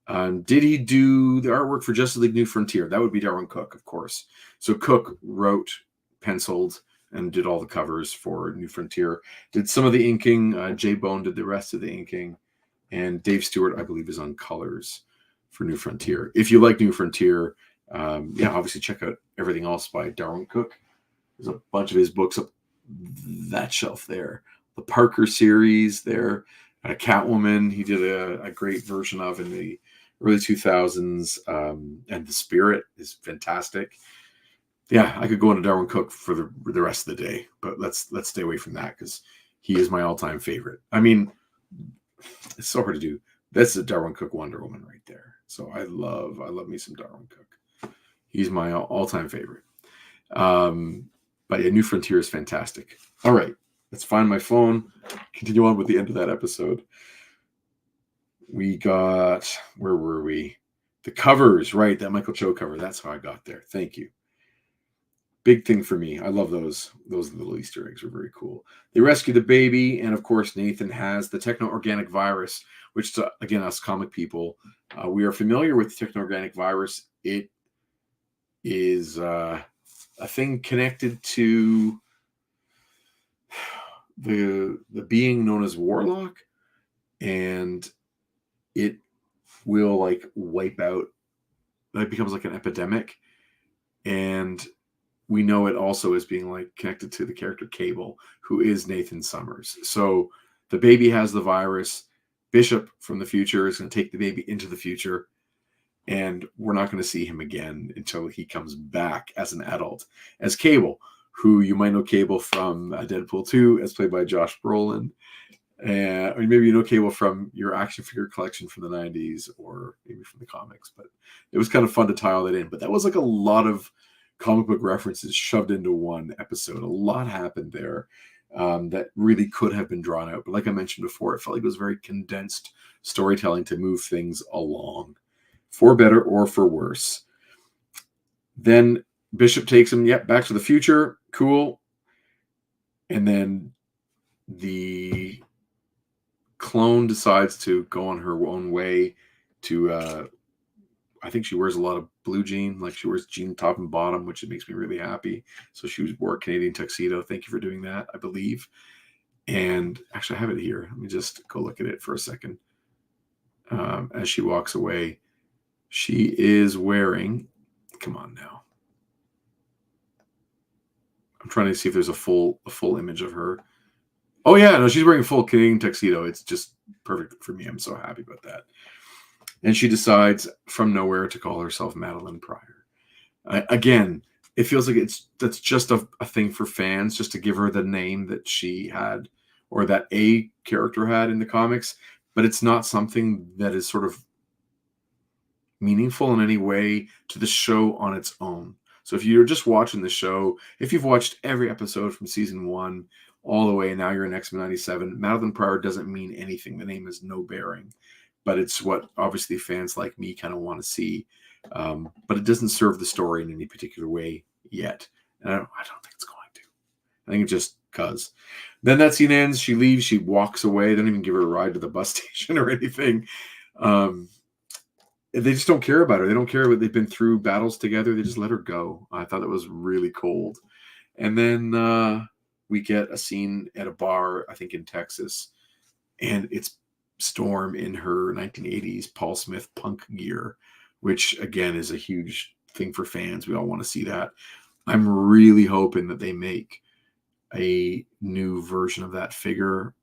Did he do the artwork for Justice League New Frontier? That would be Darwyn Cooke, of course. So Cooke wrote, penciled, and did all the covers for New Frontier. Did some of the inking. Jay Bone did the rest of the inking. And Dave Stewart, I believe, is on colors for New Frontier. If you like New Frontier, obviously check out everything else by Darwyn Cooke. There's a bunch of his books up that shelf there. The Parker series there. Catwoman, he did a great version of in the early 2000s. And The Spirit is fantastic. Yeah, I could go into Darwyn Cooke for the rest of the day, but let's stay away from that because he is my all-time favorite. I mean, it's so hard to do. That's a Darwyn Cooke Wonder Woman right there. So I love me some Darwyn Cooke. He's my all-time favorite. But yeah, New Frontier is fantastic. All right, let's find my phone. Continue on with the end of that episode. We got, where were we? The covers, right? That Michael Cho cover. That's how I got there. Thank you. Big thing for me. I love those. Those little Easter eggs are very cool. They rescue the baby, and of course, Nathan has the techno-organic virus, which, again, us comic people, we are familiar with the techno-organic virus. It is a thing connected to the being known as Warlock, and it will like wipe out. It becomes like an epidemic, and we know it also as being like connected to the character Cable, who is Nathan Summers. So the baby has the virus. Bishop from the future is going to take the baby into the future, and we're not going to see him again until he comes back as an adult, as Cable, who you might know Cable from Deadpool 2, as played by Josh Brolin. Or maybe you know Cable from your action figure collection from the 90s, or maybe from the comics. But it was kind of fun to tie all that in. But that was like a lot of comic book references shoved into one episode. A lot happened there that really could have been drawn out. But like I mentioned before, it felt like it was very condensed storytelling to move things along, for better or for worse. Then Bishop takes him, back to the future. Cool. And then the clone decides to go on her own way to I think she wears a lot of blue jean, like she wears jean top and bottom, which makes me really happy. So she wore a Canadian tuxedo. Thank you for doing that, I believe. And actually, I have it here. Let me just go look at it for a second. As she walks away, she is wearing, come on now. I'm trying to see if there's a full image of her. Oh yeah, no, she's wearing a full Canadian tuxedo. It's just perfect for me. I'm so happy about that. And she decides from nowhere to call herself Madeline Pryor. Again, it feels like that's just a thing for fans, just to give her the name that she had or that a character had in the comics, but it's not something that is sort of meaningful in any way to the show on its own. So if you're just watching the show, if you've watched every episode from season 1 all the way, and now you're in X-Men 97, Madeline Pryor doesn't mean anything. The name has no bearing, but it's what obviously fans like me kind of want to see. But it doesn't serve the story in any particular way yet. And I don't think it's going to. I think it just does. Then that scene ends. She leaves. She walks away. They don't even give her a ride to the bus station or anything. They just don't care about her. They don't care what they've been through battles together. They just let her go. I thought that was really cold. And then we get a scene at a bar, I think in Texas, and it's Storm in her 1980s Paul Smith punk gear, which again is a huge thing for fans. We all want to see that. I'm really hoping that they make a new version of that figure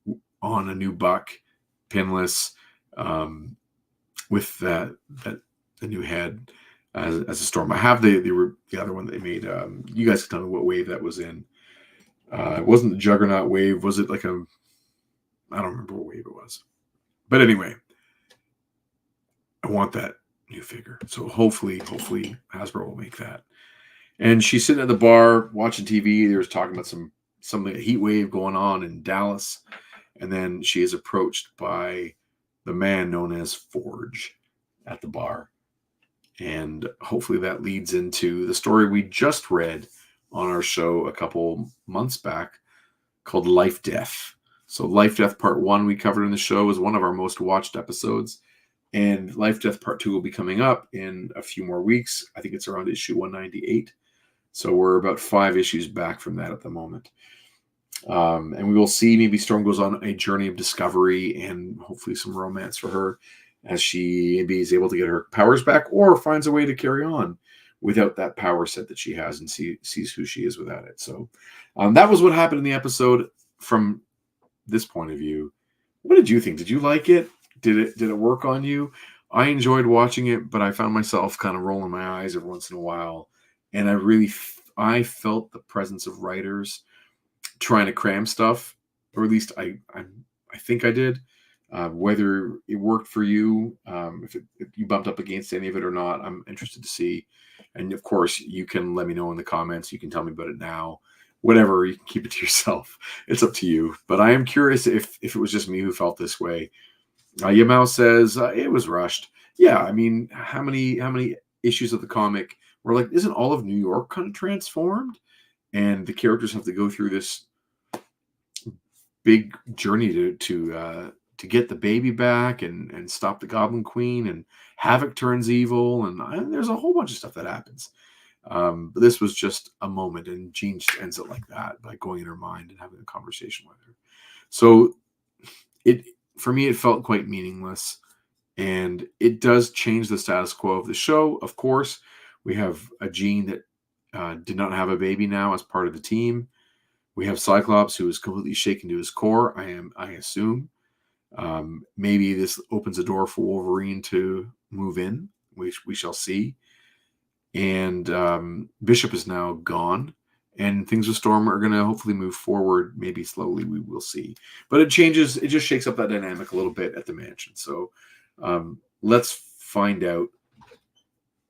on a new buck, pinless, with the new head as a Storm. I have the other one they made. You guys can tell me what wave that was in. It wasn't the Juggernaut wave. Was it like a? I don't remember what wave it was. But anyway, I want that new figure. So hopefully Hasbro will make that. And she's sitting at the bar watching TV. There's talking about something, a heat wave going on in Dallas. And then she is approached by the man known as Forge at the bar. And hopefully that leads into the story we just read on our show a couple months back called Life Death. So Life Death Part 1 we covered in the show is one of our most watched episodes. And Life Death Part 2 will be coming up in a few more weeks. I think it's around issue 198. So we're about 5 issues back from that at the moment. And we will see maybe Storm goes on a journey of discovery and hopefully some romance for her as she maybe is able to get her powers back or finds a way to carry on without that power set that she has and sees who she is without it. So that was what happened in the episode from this point of view. What did you think? Did you like it? Did it work on you? I enjoyed watching it, but I found myself kind of rolling my eyes every once in a while. And I felt the presence of writers trying to cram stuff, or at least I think I did. Whether it worked for you, if you bumped up against any of it or not, I'm interested to see. And of course, you can let me know in the comments. You can tell me about it now. Whatever, you can keep it to yourself. It's up to you. But I am curious if it was just me who felt this way. Yamau says it was rushed. Yeah, I mean, how many issues of the comic were like, isn't all of New York kind of transformed? And the characters have to go through this big journey to get the baby back and stop the Goblin Queen, and Havoc turns evil, and there's a whole bunch of stuff that happens. But this was just a moment, and Jean just ends it like that by going in her mind and having a conversation with her. So for me, it felt quite meaningless, and it does change the status quo of the show. Of course, we have a Jean that did not have a baby now as part of the team. We have Cyclops, who is completely shaken to his core, I assume. Maybe this opens a door for Wolverine to move in, which we shall see. And Bishop is now gone, and things with Storm are going to hopefully move forward. Maybe slowly, we will see. But it just shakes up that dynamic a little bit at the mansion. So let's find out.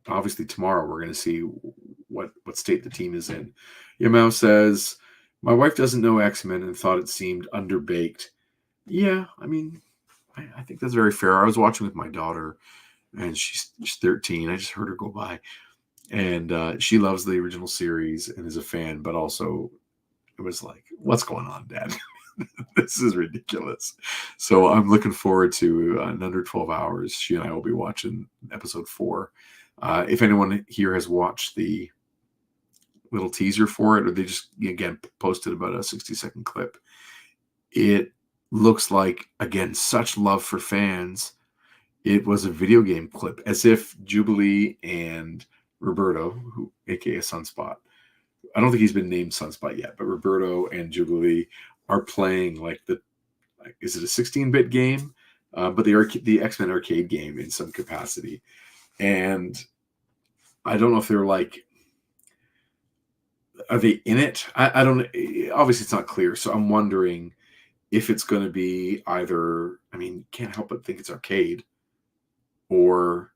Obviously, tomorrow we're going to see what state the team is in. Yamau says, my wife doesn't know X-Men and thought it seemed underbaked. Yeah, I mean, I think that's very fair. I was watching with my daughter, and she's 13. I just heard her go by. And she loves the original series and is a fan, but also it was like, what's going on, Dad? This is ridiculous. So I'm looking forward to in under 12 hours, she and I will be watching episode 4. If anyone here has watched the little teaser for it, or they just, again, posted about a 60-second clip, it looks like, again, such love for fans. It was a video game clip, as if Jubilee and Roberto, aka Sunspot, I don't think he's been named Sunspot yet, but Roberto and Jubilee are playing like is it a 16-bit game? But the X-Men arcade game in some capacity. And I don't know if they're like, are they in it? I don't, obviously it's not clear. So I'm wondering if it's going to be either, I mean, can't help but think it's arcade or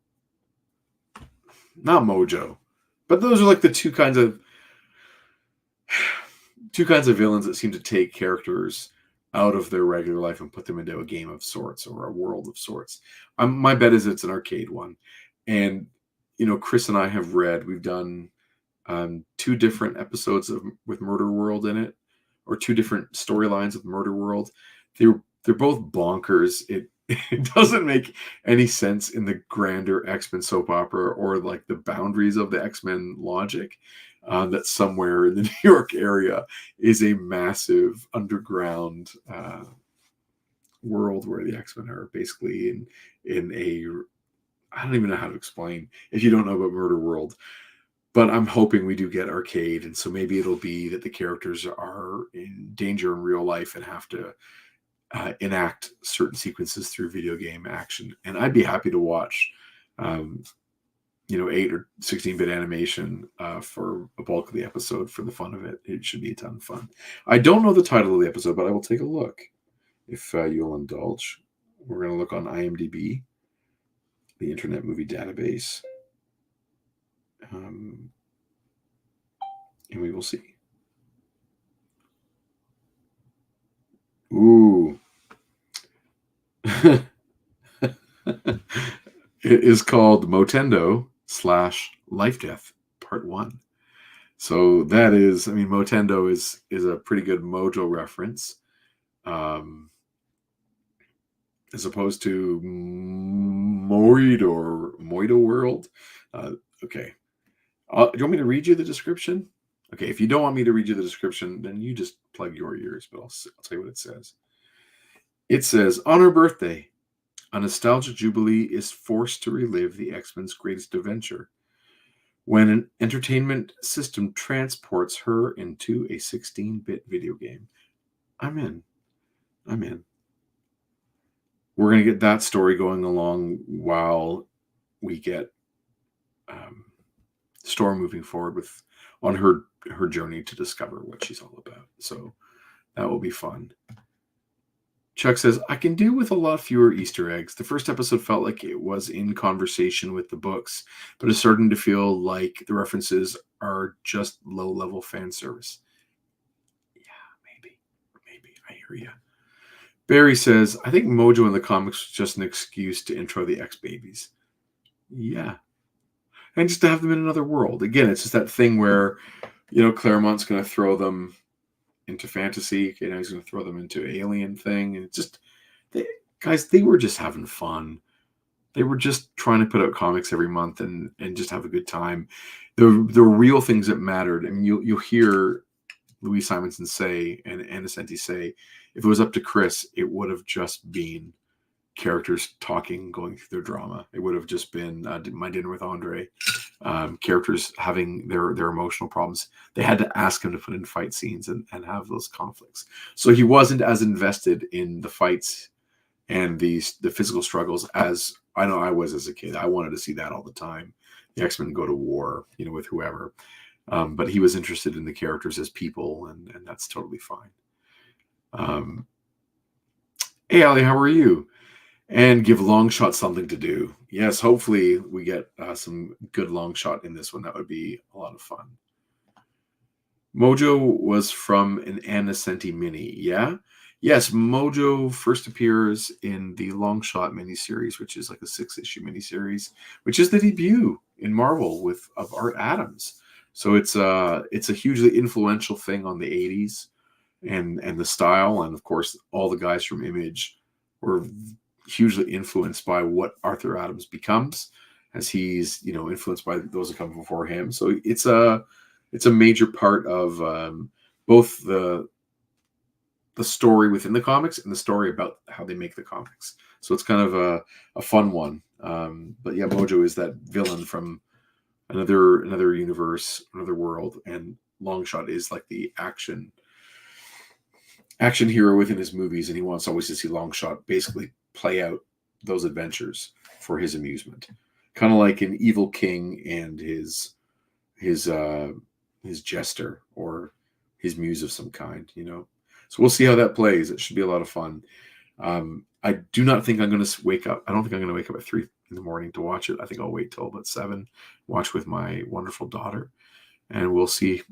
not Mojo. But those are like the two kinds of villains that seem to take characters out of their regular life and put them into a game of sorts or a world of sorts. My bet is it's an arcade one. And, Chris and I have read, we've done 2 different episodes with Murder World in it, or 2 different storylines of Murder World. They're both bonkers. It doesn't make any sense in the grander X-Men soap opera or like the boundaries of the X-Men logic. That somewhere in the New York area is a massive underground world where the X-Men are basically in a, I don't even know how to explain if you don't know about Murder World. But I'm hoping we do get arcade, and so maybe it'll be that the characters are in danger in real life and have to enact certain sequences through video game action. And I'd be happy to watch, 8 or 16-bit animation for a bulk of the episode for the fun of it. It should be a ton of fun. I don't know the title of the episode, but I will take a look if you'll indulge. We're going to look on IMDb, the Internet Movie Database. And we will see. Ooh. It is called Motendo / Life Death Part 1. So that is, Motendo is a pretty good Mojo reference. As opposed to Moido World. Okay. Do you want me to read you the description? Okay, if you don't want me to read you the description, then you just plug your ears, but I'll tell you what it says. It says, on her birthday, a nostalgic Jubilee is forced to relive the X-Men's greatest adventure when an entertainment system transports her into a 16-bit video game. I'm in. We're going to get that story going along while we get Storm moving forward on her journey to discover what she's all about. So that will be fun. Chuck says, I can do with a lot fewer Easter eggs. The first episode felt like it was in conversation with the books, but it's starting to feel like the references are just low-level fan service. Yeah, maybe. I hear you. Barry says, I think Mojo in the comics was just an excuse to intro the X-Babies. Yeah. And just to have them in another world. Again, it's just that thing where, Claremont's going to throw them into fantasy. He's going to throw them into alien thing. And it's just, they were just having fun. They were just trying to put out comics every month and just have a good time. The real things that mattered. You'll hear Louise Simonson say and Innocenti say, if it was up to Chris, it would have just been characters talking, going through their drama. It would have just been My Dinner with Andre. Characters having their emotional problems. They had to ask him to put in fight scenes and have those conflicts. So he wasn't as invested in the fights and the physical struggles as I know I was as a kid. I wanted to see that all the time. The X-Men go to war, with whoever. But he was interested in the characters as people, and that's totally fine. Hey, Ali, how are you? And give Longshot something to do. Yes, hopefully we get some good Longshot in this one. That would be a lot of fun. Mojo was from an Innocenti mini, yeah? Yes, Mojo first appears in the Longshot miniseries, which is like a 6-issue miniseries, which is the debut in Marvel of Art Adams. So it's a hugely influential thing on the 80s and the style. And of course, all the guys from Image were hugely influenced by what Arthur Adams becomes, as he's influenced by those that come before him. So it's a major part of both the story within the comics and the story about how they make the comics. So it's kind of a fun one. But yeah, Mojo is that villain from another universe, another world, and Longshot is like the action hero within his movies, and he wants always to see Longshot basically play out those adventures for his amusement, kind of like an evil king and his jester or his muse of some kind, you know. So we'll see how that plays. It should be a lot of fun. I do not think I'm going to wake up. I don't think I'm going to wake up at 3 in the morning to watch it. I think I'll wait till about 7, watch with my wonderful daughter, and we'll see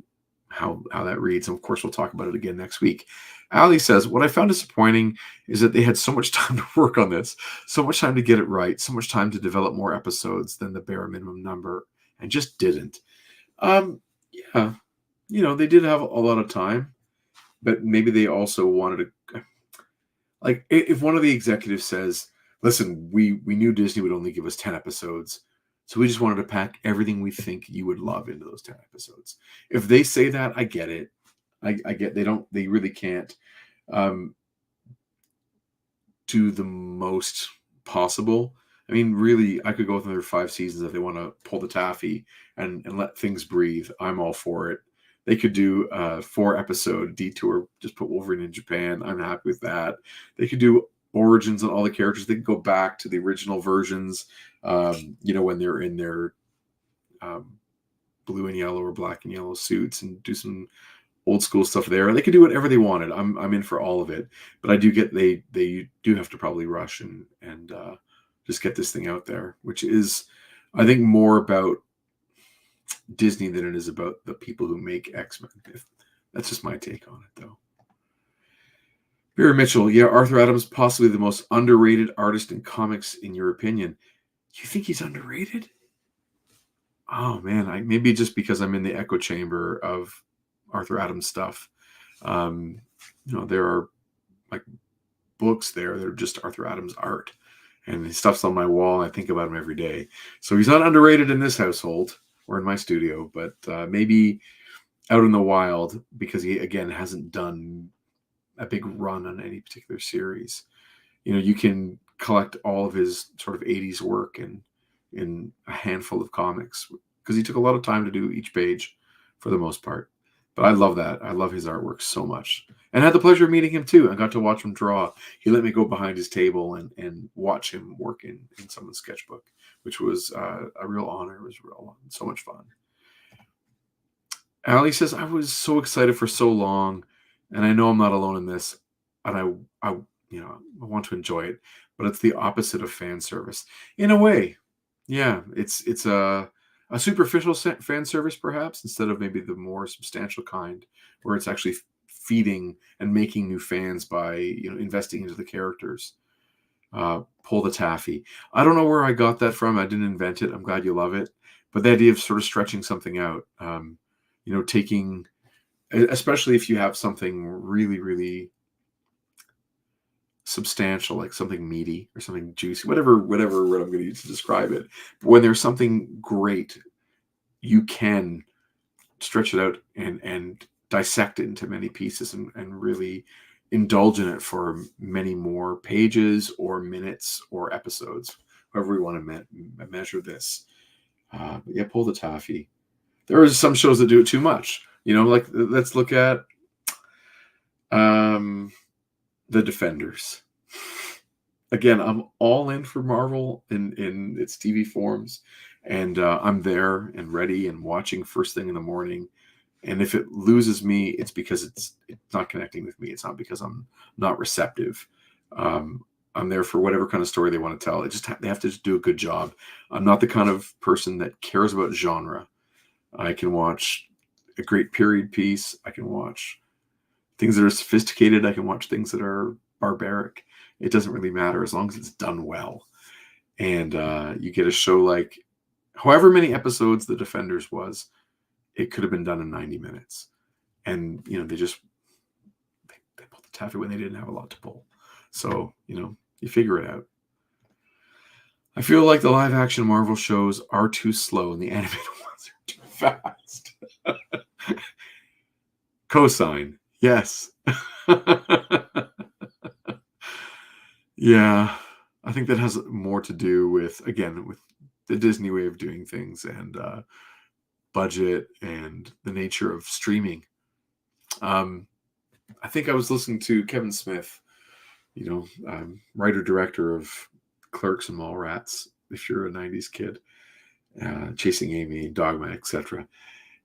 how that reads. And of course, we'll talk about it again next week. Ali says, what I found disappointing is that they had so much time to work on this, so much time to get it right, so much time to develop more episodes than the bare minimum number, and just didn't. Yeah, you know, they did have a lot of time, but maybe they also wanted to, like, if one of the executives says, listen, we knew Disney would only give us 10 episodes, so we just wanted to pack everything we think you would love into those 10 episodes. If they say that, I get it. I get they really can't do the most possible. I mean, really, I could go with another 5 seasons if they want to pull the taffy and let things breathe. I'm all for it. They could do a 4-episode detour, just put Wolverine in Japan. I'm happy with that. They could do origins on all the characters. They could go back to the original versions, you know, when they're in their blue and yellow or black and yellow suits, and do some old school stuff there. They could do whatever they wanted. I'm in for all of it. But I do get they do have to probably rush and just get this thing out there, which is, I think, more about Disney than it is about the people who make X-Men. That's just my take on it, though. Barry Mitchell, yeah, Arthur Adams, possibly the most underrated artist in comics, in your opinion. You think he's underrated? Oh, man, maybe just because I'm in the echo chamber of Arthur Adams stuff. You know, there are like books there that are just Arthur Adams art, and his stuff's on my wall. I think about him every day. So he's not underrated in this household or in my studio, but maybe out in the wild, because he, again, hasn't done a big run on any particular series. You know, you can collect all of his sort of 80s work in a handful of comics, because he took a lot of time to do each page for the most part. But I love that. I love his artwork so much. And I had the pleasure of meeting him too. I got to watch him draw. He let me go behind his table and watch him work in someone's sketchbook, which was a real honor. It was so much fun. Ali says, I was so excited for so long, and I know I'm not alone in this, and I want to enjoy it, but it's the opposite of fan service. In a way, yeah, it's a superficial fan service, perhaps, instead of maybe the more substantial kind, where it's actually feeding and making new fans by, you know, investing into the characters. Pull the taffy. I don't know where I got that from. I didn't invent it. I'm glad you love it. But the idea of sort of stretching something out, you know, taking, especially if you have something really, really substantial, like something meaty or something juicy, whatever word I'm going to use to describe it. But when there's something great, you can stretch it out and dissect it into many pieces and really indulge in it for many more pages or minutes or episodes, however we want to measure this. But yeah, pull the taffy. There are some shows that do it too much. You know, like, let's look at The Defenders. Again, I'm all in for Marvel in its TV forms, and I'm there and ready and watching first thing in the morning. And if it loses me, it's because it's not connecting with me. It's not because I'm not receptive. I'm there for whatever kind of story they want to tell. They have to just do a good job. I'm not the kind of person that cares about genre. I can watch a great period piece. I can watch things that are sophisticated. I can watch things that are barbaric. It doesn't really matter as long as it's done well. And you get a show like, however many episodes The Defenders was, it could have been done in 90 minutes. And, you know, they pulled the taffy when they didn't have a lot to pull. So, you know, you figure it out. I feel like the live action Marvel shows are too slow and the animated ones are too fast. Cosign. Yes. Yeah. I think that has more to do with, again, with the Disney way of doing things and budget and the nature of streaming. I think I was listening to Kevin Smith, writer director of Clerks and Mallrats. If you're a '90s kid, Chasing Amy, Dogma, etc.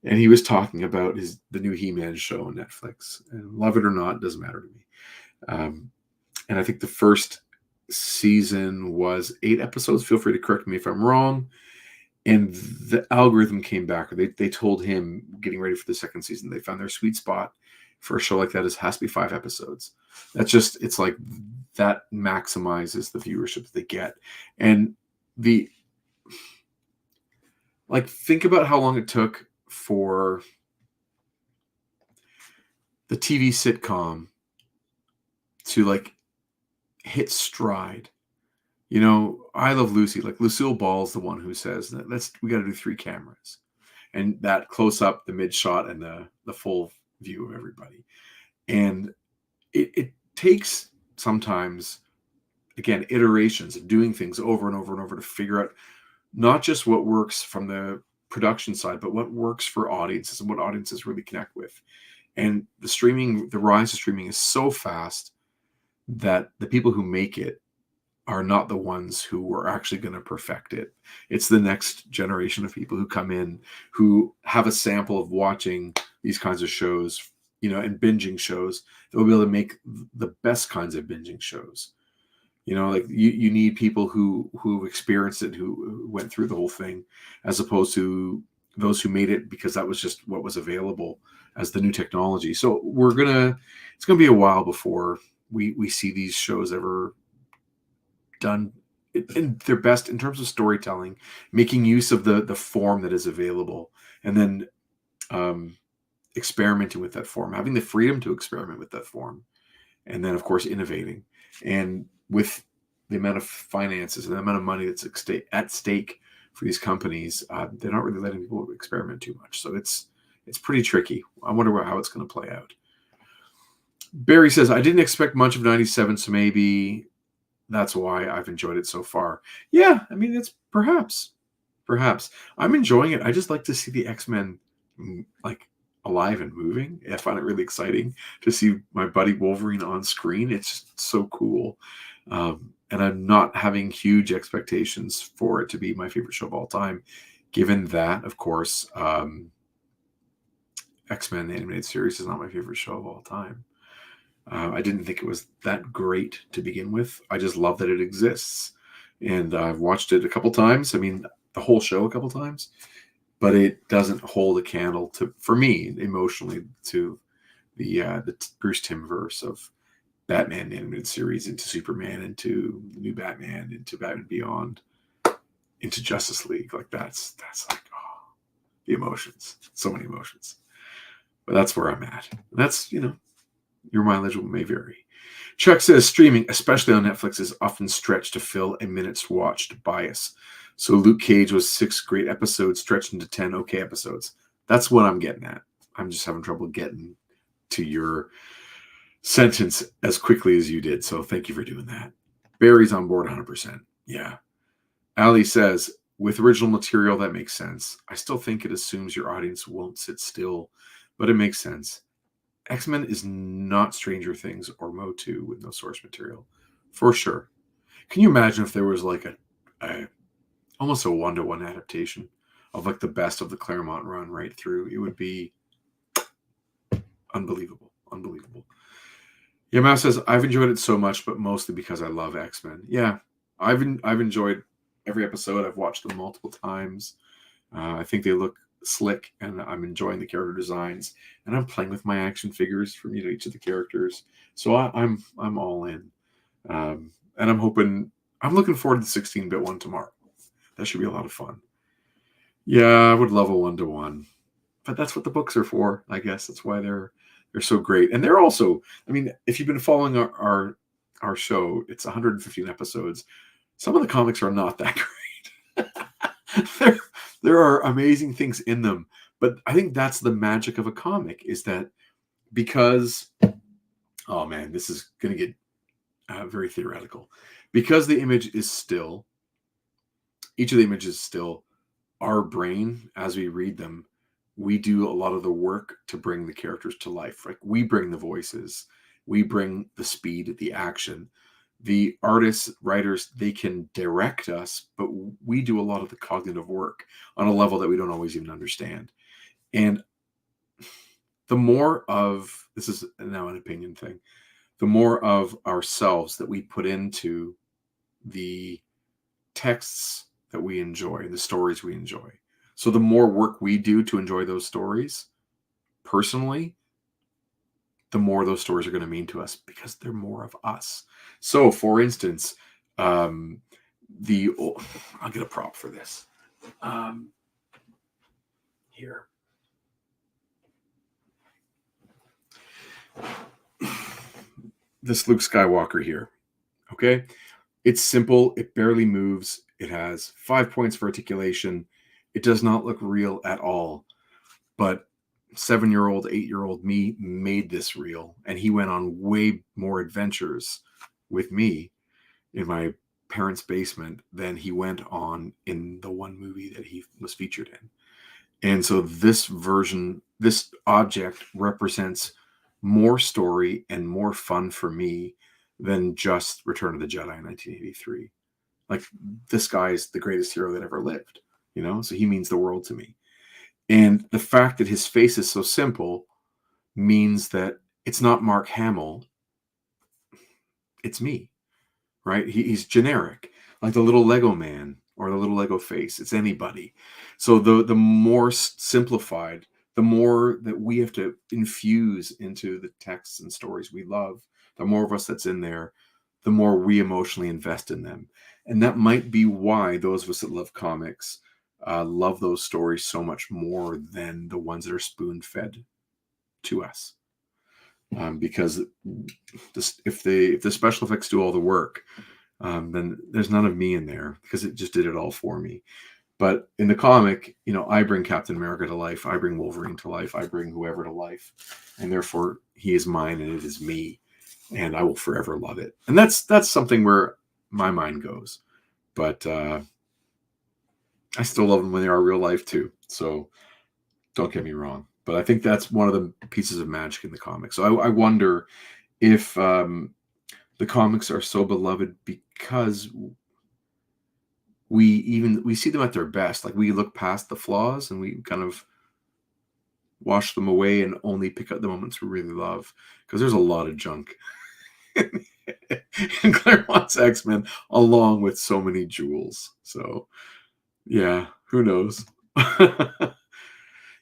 And he was talking about the new He-Man show on Netflix. And love it or not, it doesn't matter to me. And I think the first season was 8 episodes. Feel free to correct me if I'm wrong. And the algorithm came back. They told him, getting ready for the second season, they found their sweet spot for a show like that has to be 5 episodes. It's like that maximizes the viewership that they get. And think about how long it took for the TV sitcom to hit stride. I Love Lucy. Like Lucille Ball's the one who says that we got to do 3 cameras, and that close up, the mid shot, and the full view of everybody. And it takes sometimes, again, iterations of doing things over and over and over to figure out not just what works from the production side, but what works for audiences and what audiences really connect with. And the rise of streaming is so fast that the people who make it are not the ones who are actually going to perfect it. It's the next generation of people who come in who have a sample of watching these kinds of shows, and binging shows. They'll be able to make the best kinds of binging shows. You need people who've experienced it, who went through the whole thing, as opposed to those who made it because that was just what was available as the new technology. So it's gonna be a while before we see these shows ever done in their best in terms of storytelling, making use of the form that is available, and then experimenting with that form, having the freedom to experiment with that form, and then of course innovating. And with the amount of finances and the amount of money that's at stake for these companies, they're not really letting people experiment too much. So it's pretty tricky. I wonder how it's going to play out. Barry says, I didn't expect much of 97, so maybe that's why I've enjoyed it so far. Yeah, I mean, it's perhaps. I'm enjoying it. I just like to see the X-Men alive and moving. I find it really exciting to see my buddy Wolverine on screen. It's just so cool. And I'm not having huge expectations for it to be my favorite show of all time, given that, of course, X-Men animated series is not my favorite show of all time. I didn't think it was that great to begin with. I just love that it exists. And I've watched it a couple times. I mean, the whole show a couple times. But it doesn't hold a candle for me emotionally to the Bruce Timm verse of Batman animated series, into Superman, into the new Batman, into Batman Beyond, into Justice League. That's the emotions. So many emotions. But that's where I'm at. That's, your mileage may vary. Chuck says streaming, especially on Netflix, is often stretched to fill a minute's watched bias. So Luke Cage was 6 great episodes stretched into 10 okay episodes. That's what I'm getting at. I'm just having trouble getting to your sentence as quickly as you did. So thank you for doing that. Barry's on board 100%. Yeah. Ali says, with original material, that makes sense. I still think it assumes your audience won't sit still, but it makes sense. X-Men is not Stranger Things or Motu with no source material, for sure. Can you imagine if there was almost a 1-to-1 adaptation of the best of the Claremont run right through? It would be unbelievable. Yamal says, I've enjoyed it so much, but mostly because I love X-Men. Yeah, I've enjoyed every episode. I've watched them multiple times. I think they look slick, and I'm enjoying the character designs, and I'm playing with my action figures from each of the characters. So I'm all in, and I'm looking forward to the 16-bit one tomorrow. That should be a lot of fun. Yeah, I would love a 1-to-1, but that's what the books are for. I guess that's why they're so great. And they're also, I mean, if you've been following our show, it's 115 episodes. Some of the comics are not that great. There are amazing things in them, but I think that's the magic of a comic, is that because, oh man, this is going to get very theoretical. Because the image is still, each of the images is still, our brain, as we read them, we do a lot of the work to bring the characters to life. Like we bring the voices, we bring the speed, the action. The artists, writers, they can direct us, but we do a lot of the cognitive work on a level that we don't always even understand. And the more of, this is now an opinion thing, the more of ourselves that we put into the texts that we enjoy, the stories we enjoy. So the more work we do to enjoy those stories personally, the more those stories are going to mean to us because they're more of us. So, for instance, I'll get a prop for this. Here. This Luke Skywalker here. Okay. It's simple. It barely moves. It has 5 points for articulation. It does not look real at all. But 7-year-old, 8-year-old me made this real. And he went on way more adventures with me in my parents' basement than he went on in the one movie that he was featured in. And so this version, this object represents more story and more fun for me than just Return of the Jedi in 1983. Like, this guy is the greatest hero that ever lived, you know? So he means the world to me. And the fact that his face is so simple means that it's not Mark Hamill, it's me, right? He's generic, like the little Lego man or the little Lego face. It's anybody. So the more simplified, the more that we have to infuse into the texts and stories we love, the more of us that's in there, the more we emotionally invest in them. And that might be why those of us that love comics love those stories so much more than the ones that are spoon-fed to us. Because if the special effects do all the work, then there's none of me in there because it just did it all for me. But in the comic, you know, I bring Captain America to life. I bring Wolverine to life. I bring whoever to life. And therefore, he is mine and it is me. And I will forever love it. And that's something where my mind goes. But I still love them when they are real life too. So don't get me wrong. But I think that's one of the pieces of magic in the comics. So I wonder if the comics are so beloved because we see them at their best. Like, we look past the flaws and we kind of wash them away and only pick up the moments we really love, because there's a lot of junk in Claremont's X-Men, along with so many jewels. So yeah, who knows?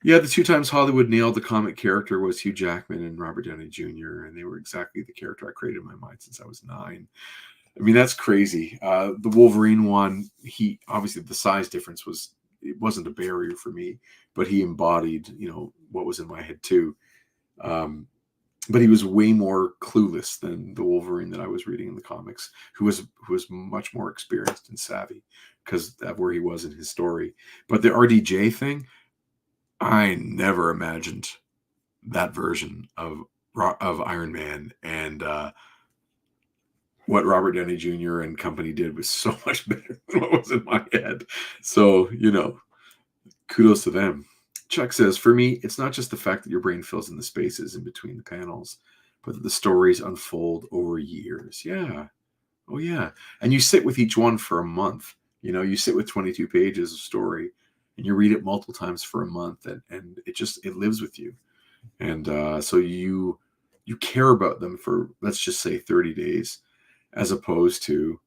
Yeah, the 2 times Hollywood nailed the comic character was Hugh Jackman and Robert Downey Jr., and they were exactly the character I created in my mind since I was 9. I mean, that's crazy. The Wolverine one, he obviously, the size difference wasn't a barrier for me, but he embodied, you know, what was in my head too. But he was way more clueless than the Wolverine that I was reading in the comics, who was much more experienced and savvy because of where he was in his story. But the RDJ thing, I never imagined that version of Iron Man, and what Robert Downey Jr. and company did was so much better than what was in my head. So, you know, kudos to them. Chuck says, for me, it's not just the fact that your brain fills in the spaces in between the panels, but that the stories unfold over years. Yeah. Oh, yeah. And you sit with each one for a month. You know, you sit with 22 pages of story and you read it multiple times for a month, and it lives with you. And so you care about them for, let's just say, 30 days, as opposed to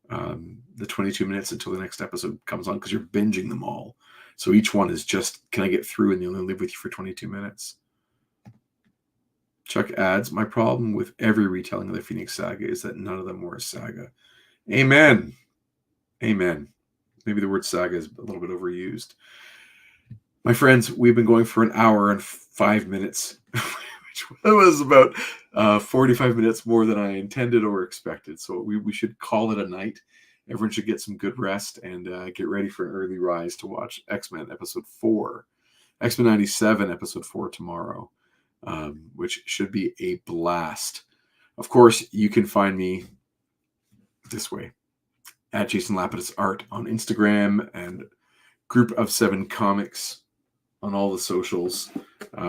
the 22 minutes until the next episode comes on, because you're binging them all. So each one is just, can I get through, and they only live with you for 22 minutes. Chuck adds, my problem with every retelling of the Phoenix Saga is that none of them were a saga. Amen. Amen. Maybe the word saga is a little bit overused. My friends, we've been going for an hour and 5 minutes, which was about 45 minutes more than I intended or expected. So we should call it a night. Everyone should get some good rest and get ready for an early rise to watch X-Men Episode 4. X-Men 97 Episode 4 tomorrow, which should be a blast. Of course, you can find me this way, at Jason Lapidus Art on Instagram and Group of 7 Comics on all the socials.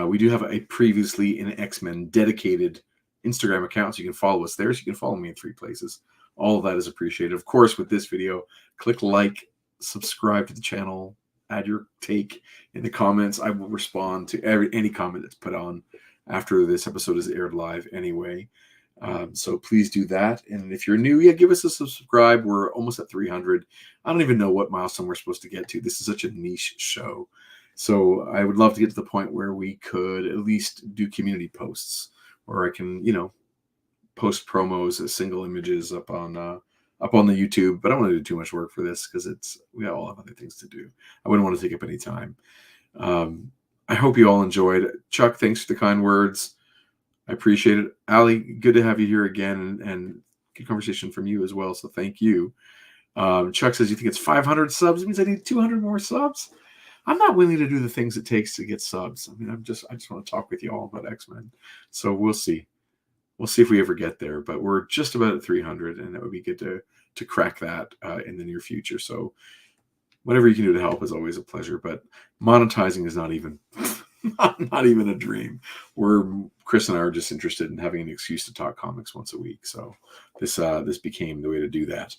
We do have a previously in X-Men dedicated Instagram account, so you can follow us there. So you can follow me in 3 places. All of that is appreciated. Of course, with this video, click like, subscribe to the channel, add your take in the comments. I will respond to any comment that's put on after this episode is aired live anyway. So please do that. And if you're new, yeah, give us a subscribe. We're almost at 300. I don't even know what milestone we're supposed to get to. This is such a niche show. So I would love to get to the point where we could at least do community posts, where I can, post promos as single images up on the YouTube. But I don't want to do too much work for this because we all have other things to do. I wouldn't want to take up any time. I hope you all enjoyed. Chuck, thanks for the kind words. I appreciate it. Ali, good to have you here again, and good conversation from you as well. So thank you. Chuck says, you think it's 500 subs? It means I need 200 more subs. I'm not willing to do the things it takes to get subs. I mean, I just want to talk with you all about X-Men. So we'll see. We'll see if we ever get there, but we're just about at 300, and it would be good to crack that in the near future. So whatever you can do to help is always a pleasure, but monetizing is not even not even a dream. Chris and I are just interested in having an excuse to talk comics once a week. So this became the way to do that.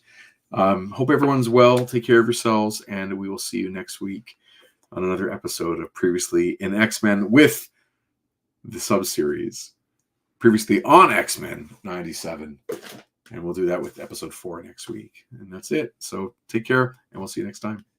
Hope everyone's well. Take care of yourselves, and we will see you next week on another episode of Previously in X-Men with the sub-series. Previously on X-Men 97. And we'll do that with episode 4 next week. And that's it. So take care, and we'll see you next time.